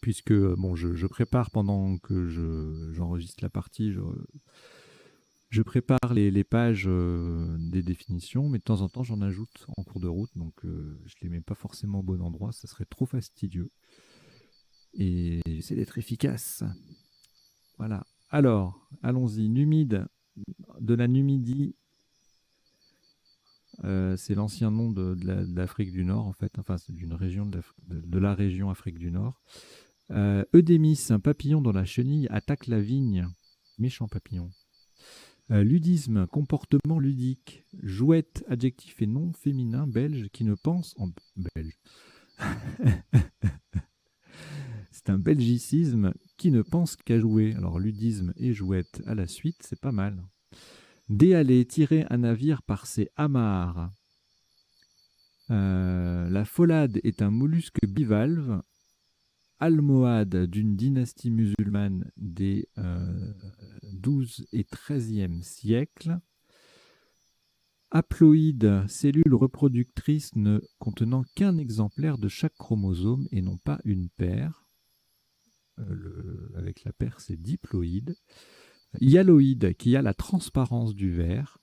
puisque bon, je prépare pendant que j'enregistre la partie, je prépare les pages des définitions, mais de temps en temps, j'en ajoute en cours de route, donc je ne les mets pas forcément au bon endroit, ça serait trop fastidieux. Et j'essaie d'être efficace. Voilà. Alors, allons-y. Numide, de la Numidie, c'est l'ancien nom de l'Afrique du Nord, en fait. Enfin, c'est d'une région de la région Afrique du Nord. Eudémis, un papillon dont la chenille attaque la vigne. Méchant papillon. Ludisme, comportement ludique. Jouette, adjectif et nom féminin belge qui ne pense en belge. C'est un belgicisme qui ne pense qu'à jouer. Alors ludisme et jouette à la suite, c'est pas mal. Déhaler, tirer un navire par ses amarres. La folade est un mollusque bivalve, almohade d'une dynastie musulmane des 12 et 13e siècles. Haploïde, cellule reproductrice ne contenant qu'un exemplaire de chaque chromosome et non pas une paire. Avec la paire, c'est diploïde. Hyaloïde, qui a la transparence du verre.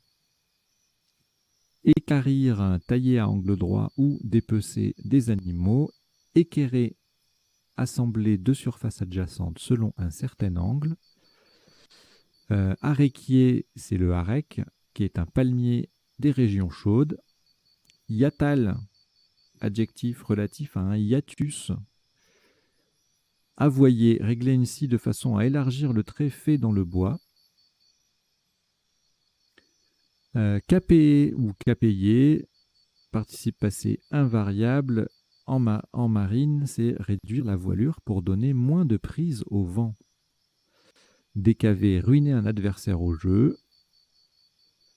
Équarrir, tailler à angle droit ou dépecer des animaux. Équerrer, assembler deux surfaces adjacentes selon un certain angle. Aréquier, c'est le harec, qui est un palmier des régions chaudes. Yatal, adjectif relatif à un hiatus. Avoyer, régler une scie de façon à élargir le trait fait dans le bois. Capéer ou capéiller, participe passé invariable. En marine, c'est réduire la voilure pour donner moins de prise au vent. Décaver, ruiner un adversaire au jeu.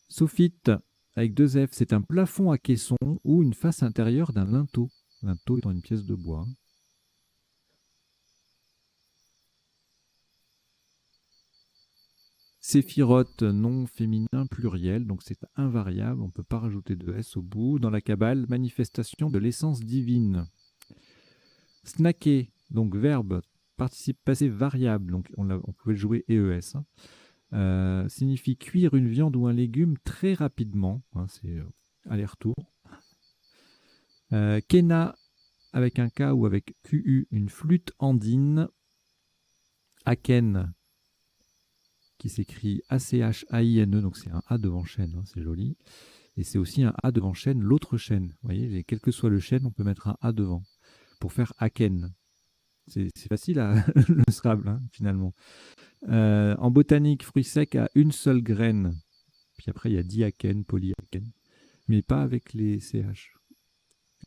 Sophite, avec 2 F, c'est un plafond à caisson ou une face intérieure d'un linteau. Linteau étant une pièce de bois. Séphirote, nom féminin pluriel, donc c'est invariable, on ne peut pas rajouter de S au bout. Dans la Kabbale, manifestation de l'essence divine. Snacker, donc verbe, participe passé variable, donc on pouvait le jouer EES. Signifie cuire une viande ou un légume très rapidement, hein, c'est aller-retour. Kena, avec un K ou avec QU, une flûte andine. Aken, qui s'écrit A-C-H-A-I-N-E, donc c'est un A devant chaîne, hein, c'est joli. Et c'est aussi un A devant chaîne, l'autre chaîne. Vous voyez, quel que soit le chaîne, on peut mettre un A devant pour faire Aken. C'est facile à le Scrabble, hein, finalement. En botanique, fruit sec à une seule graine. Puis après, il y a diaken, polyaken, mais pas avec les CH.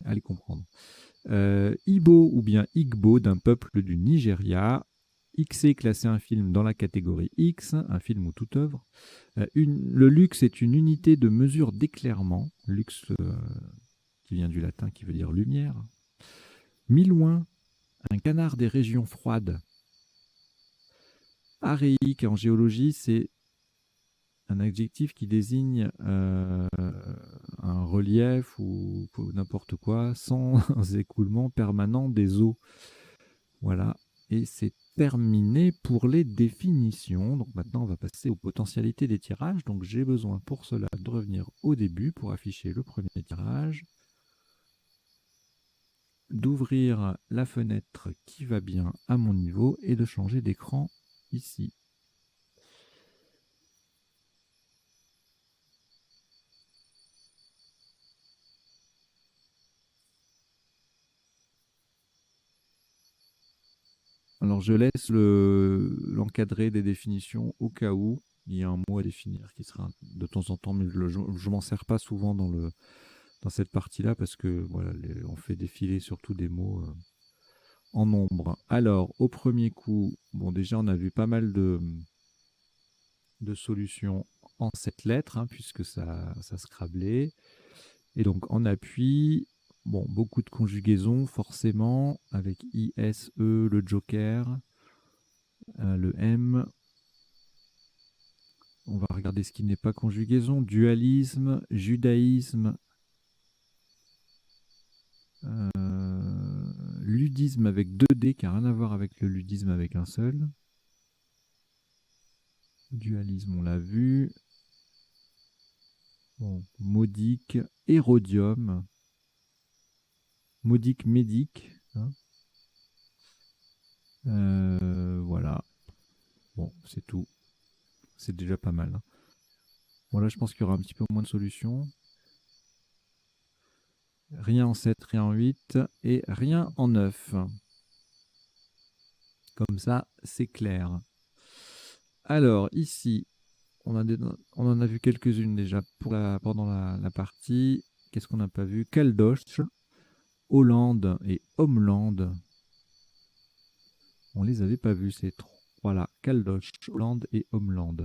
Allez comprendre. Ibo ou bien Igbo d'un peuple du Nigeria. XC classé un film dans la catégorie X, un film ou toute œuvre. Le luxe est une unité de mesure d'éclairement. Luxe qui vient du latin qui veut dire lumière. Milouin, un canard des régions froides. Aréique en géologie, c'est un adjectif qui désigne un relief ou n'importe quoi sans écoulement permanent des eaux. Voilà, et c'est terminé pour les définitions. Donc maintenant, on va passer aux potentialités des tirages. Donc j'ai besoin pour cela de revenir au début pour afficher le premier tirage, d'ouvrir la fenêtre qui va bien à mon niveau et de changer d'écran ici. Alors, je laisse l'encadré des définitions au cas où il y a un mot à définir qui sera de temps en temps, mais je m'en sers pas souvent dans cette partie-là parce que voilà, on fait défiler surtout des mots en nombre. Alors, au premier coup, bon, déjà, on a vu pas mal de solutions en 7 lettres, hein, puisque ça scrablait. Et donc, en appui, bon, beaucoup de conjugaisons, forcément, avec ISE, le joker, le M. On va regarder ce qui n'est pas conjugaison. Dualisme, judaïsme, ludisme avec 2D, qui n'a rien à voir avec le ludisme avec un seul. Dualisme, on l'a vu. Bon, modique, hérodium, modique, médique. Hein. Voilà. Bon, c'est tout. C'est déjà pas mal. Hein. Bon, là, je pense qu'il y aura un petit peu moins de solutions. Rien en 7, rien en 8 et rien en 9. Comme ça, c'est clair. Alors, ici, on en a vu quelques-unes déjà pendant la partie. Qu'est-ce qu'on n'a pas vu? Caldoche, Hollande et Homeland. On les avait pas vus, ces trois-là. Caldoche, Hollande et Homeland.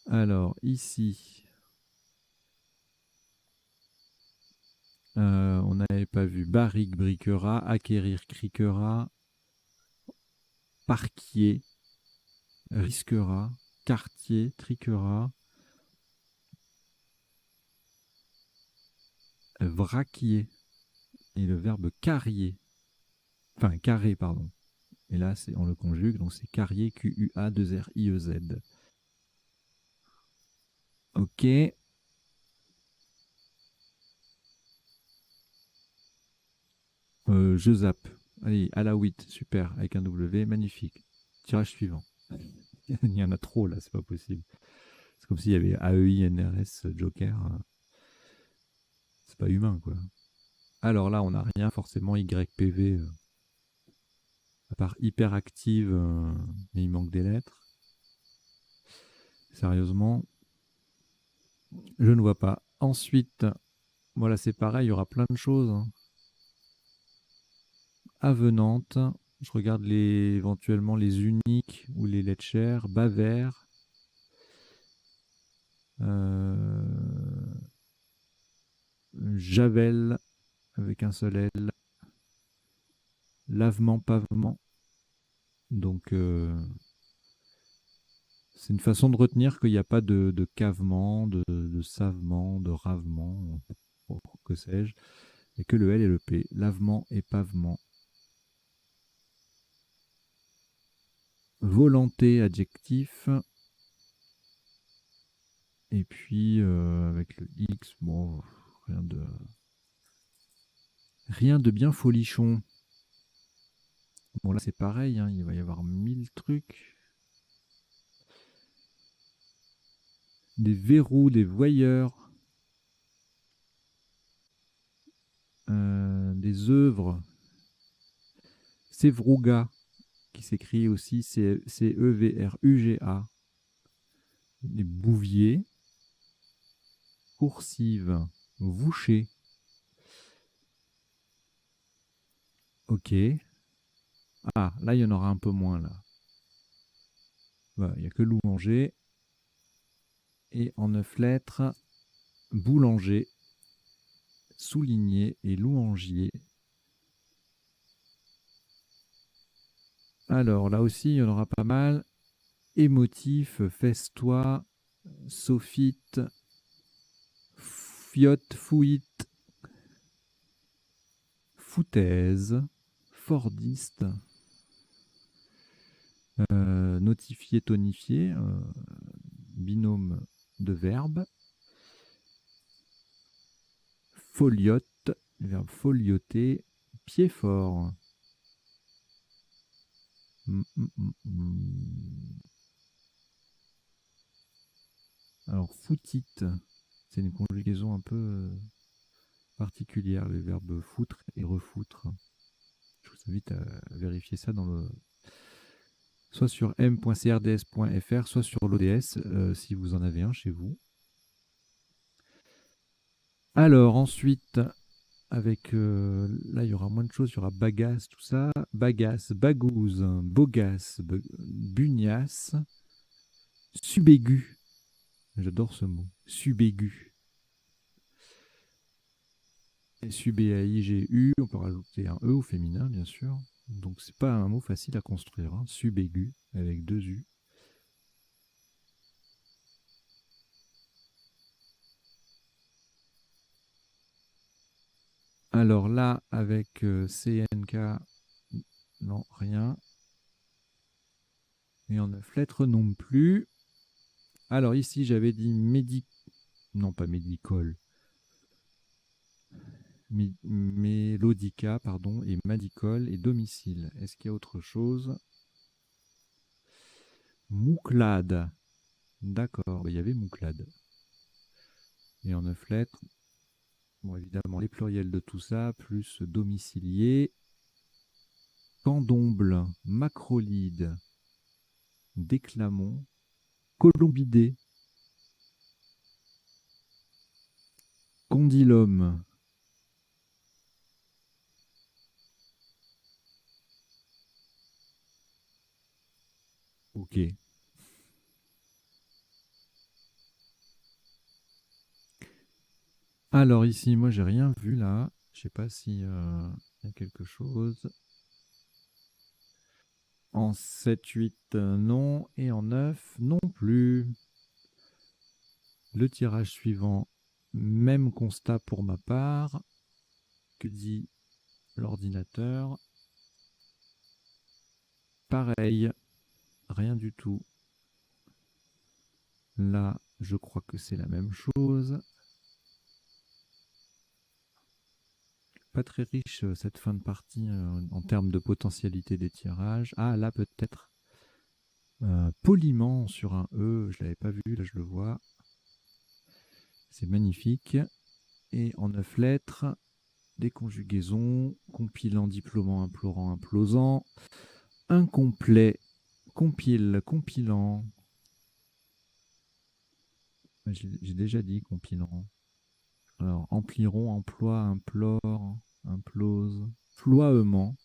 Alors, ici, on n'avait pas vu barrique, briquera, acquérir, criquera, parquier, risquera, quartier, triquera, vraquier et le verbe carrier. Enfin, carré, pardon. Et là, on le conjugue, donc c'est carrier, Q-U-A-2-R-I-E-Z. Ok. Je zappe. Allez, à la 8, super, avec un W, magnifique. Tirage suivant. Il y en a trop là, c'est pas possible. C'est comme s'il y avait AEI-NRS Joker. C'est pas humain, quoi. Alors là, on n'a rien, forcément, YPV, à part hyperactive, mais il manque des lettres. Sérieusement, je ne vois pas. Ensuite, voilà, c'est pareil, il y aura plein de choses. Hein. Avenante, je regarde éventuellement les uniques ou les lettres chères. Bavère, Javel avec un seul L, lavement, pavement. Donc, c'est une façon de retenir qu'il n'y a pas de cavement, de savement, de ravement, que sais-je, et que le L et le P, lavement et pavement. Volonté, adjectif. Et puis, avec le X, bon, rien de bien folichon. Bon, là, c'est pareil, hein, il va y avoir 1000 trucs. Des verrous, des voyeurs, des œuvres. Sévruga, qui s'écrit aussi C-E-V-R-U-G-A. Des bouviers. Coursive. Voucher. Ok. Ah, là, il y en aura un peu moins, là. Voilà, il n'y a que louanger. Et en 9 lettres, boulanger, souligné et louangier. Alors, là aussi, il y en aura pas mal. Émotif, festois, sophite, fiotte, fouite, foutaise, fordiste, notifié, tonifié, binôme de verbes, foliote, le verbe folioter, pied fort. Alors, foutite, c'est une conjugaison un peu particulière, le verbe foutre et refoutre. Je vous invite à vérifier ça soit sur m.crds.fr, soit sur l'ODS, si vous en avez un chez vous. Alors ensuite, avec là il y aura moins de choses, il y aura bagasse, tout ça, bagasse, bagouze, bogasse, bugnasse, subaigu. J'adore ce mot, subaigu. S-U-B-A-I-G-U, on peut rajouter un E au féminin, bien sûr. Donc c'est pas un mot facile à construire, hein. Subaigu, avec 2 U. Alors là, avec CNK, non, rien. Et en 9 lettres non plus. Alors ici, j'avais dit non pas médicole, mélodica, pardon, et madicole et domicile. Est-ce qu'il y a autre chose? Mouclade. D'accord, il y avait mouclade. Et en 9 lettres, bon, évidemment, les pluriels de tout ça, plus domicilié, candomble, macrolide, déclamon, colombidé, condylome. Ok. Alors ici, moi, j'ai rien vu là. Je sais pas si y a quelque chose. En 7, 8, non. Et en 9, non plus. Le tirage suivant, même constat pour ma part. Que dit l'ordinateur? Pareil, rien du tout. Là, je crois que c'est la même chose. Pas très riche cette fin de partie en termes de potentialité des tirages. Ah, là peut-être. Poliment sur un E, je ne l'avais pas vu, là je le vois. C'est magnifique. Et en 9 lettres, des conjugaisons, compilant, diplômant, implorant, implosant, incomplet, compile, compilant. J'ai déjà dit compilant. Alors, empliron, emploi, implore, implose, ploiement.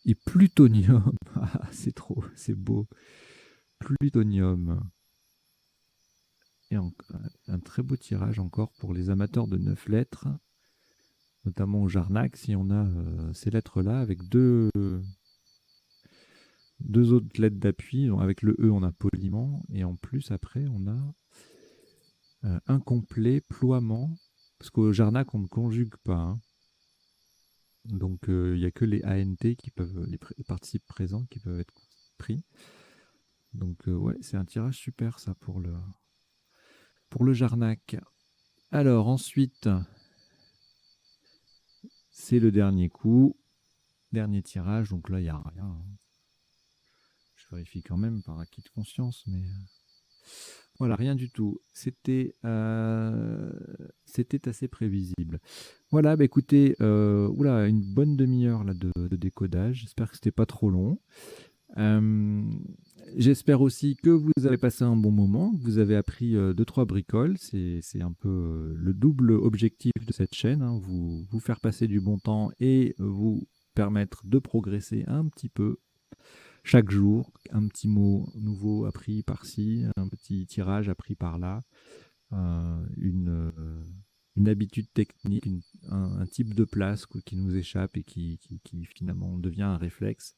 Et plutonium. Ah, c'est trop, c'est beau. Plutonium. Et un très beau tirage encore pour les amateurs de 9 lettres, notamment au Jarnac, si on a ces lettres-là, avec deux autres lettres d'appui. Avec le E, on a poliment, et en plus, après, on a incomplet, ploiement, parce qu'au Jarnac, on ne conjugue pas. Hein. Donc, il n'y a que les ANT, qui peuvent, les participes présents, qui peuvent être pris. Donc, ouais, c'est un tirage super, ça, pour le Jarnac. Alors, ensuite, c'est le dernier coup. Dernier tirage, donc là, il n'y a rien. Hein. Je vérifie quand même par acquis de conscience, mais... Voilà, rien du tout. C'était assez prévisible. Voilà, bah écoutez, oula, une bonne demi-heure là de décodage. J'espère que c'était pas trop long. J'espère aussi que vous avez passé un bon moment, que vous avez appris 2-3 bricoles. C'est un peu le double objectif de cette chaîne, hein, vous faire passer du bon temps et vous permettre de progresser un petit peu chaque jour. Un petit mot nouveau appris par-ci, un petit tirage appris par-là, une habitude technique, un type de place qui nous échappe et qui finalement devient un réflexe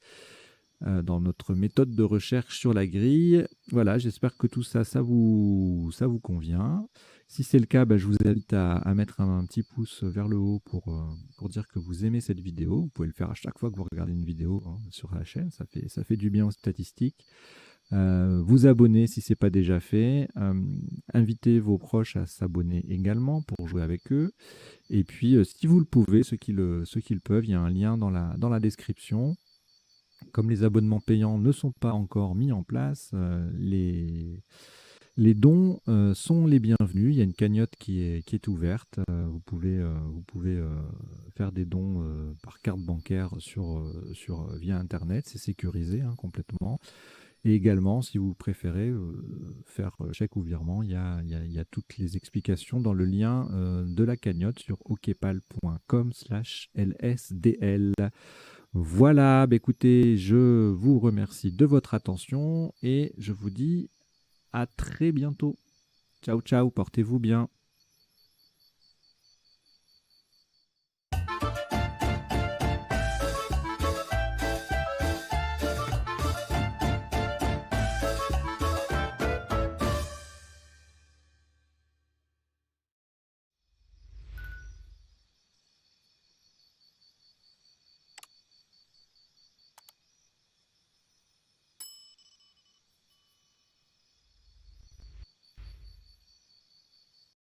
dans notre méthode de recherche sur la grille. Voilà, j'espère que tout ça, ça vous convient. Si c'est le cas, bah, je vous invite à mettre un petit pouce vers le haut pour dire que vous aimez cette vidéo. Vous pouvez le faire à chaque fois que vous regardez une vidéo hein, sur la chaîne, ça fait du bien aux statistiques. Vous abonner si ce n'est pas déjà fait. Invitez vos proches à s'abonner également pour jouer avec eux. Et puis, si vous le pouvez, ceux qui le peuvent, il y a un lien dans la description. Comme les abonnements payants ne sont pas encore mis en place, Les dons sont les bienvenus. Il y a une cagnotte qui est ouverte. Vous pouvez faire des dons par carte bancaire via Internet. C'est sécurisé hein, complètement. Et également, si vous préférez faire chèque ou virement, il y a toutes les explications dans le lien de la cagnotte sur okpal.com/lsdl. Voilà, bah écoutez, je vous remercie de votre attention et je vous dis à très bientôt. Ciao, ciao, portez-vous bien.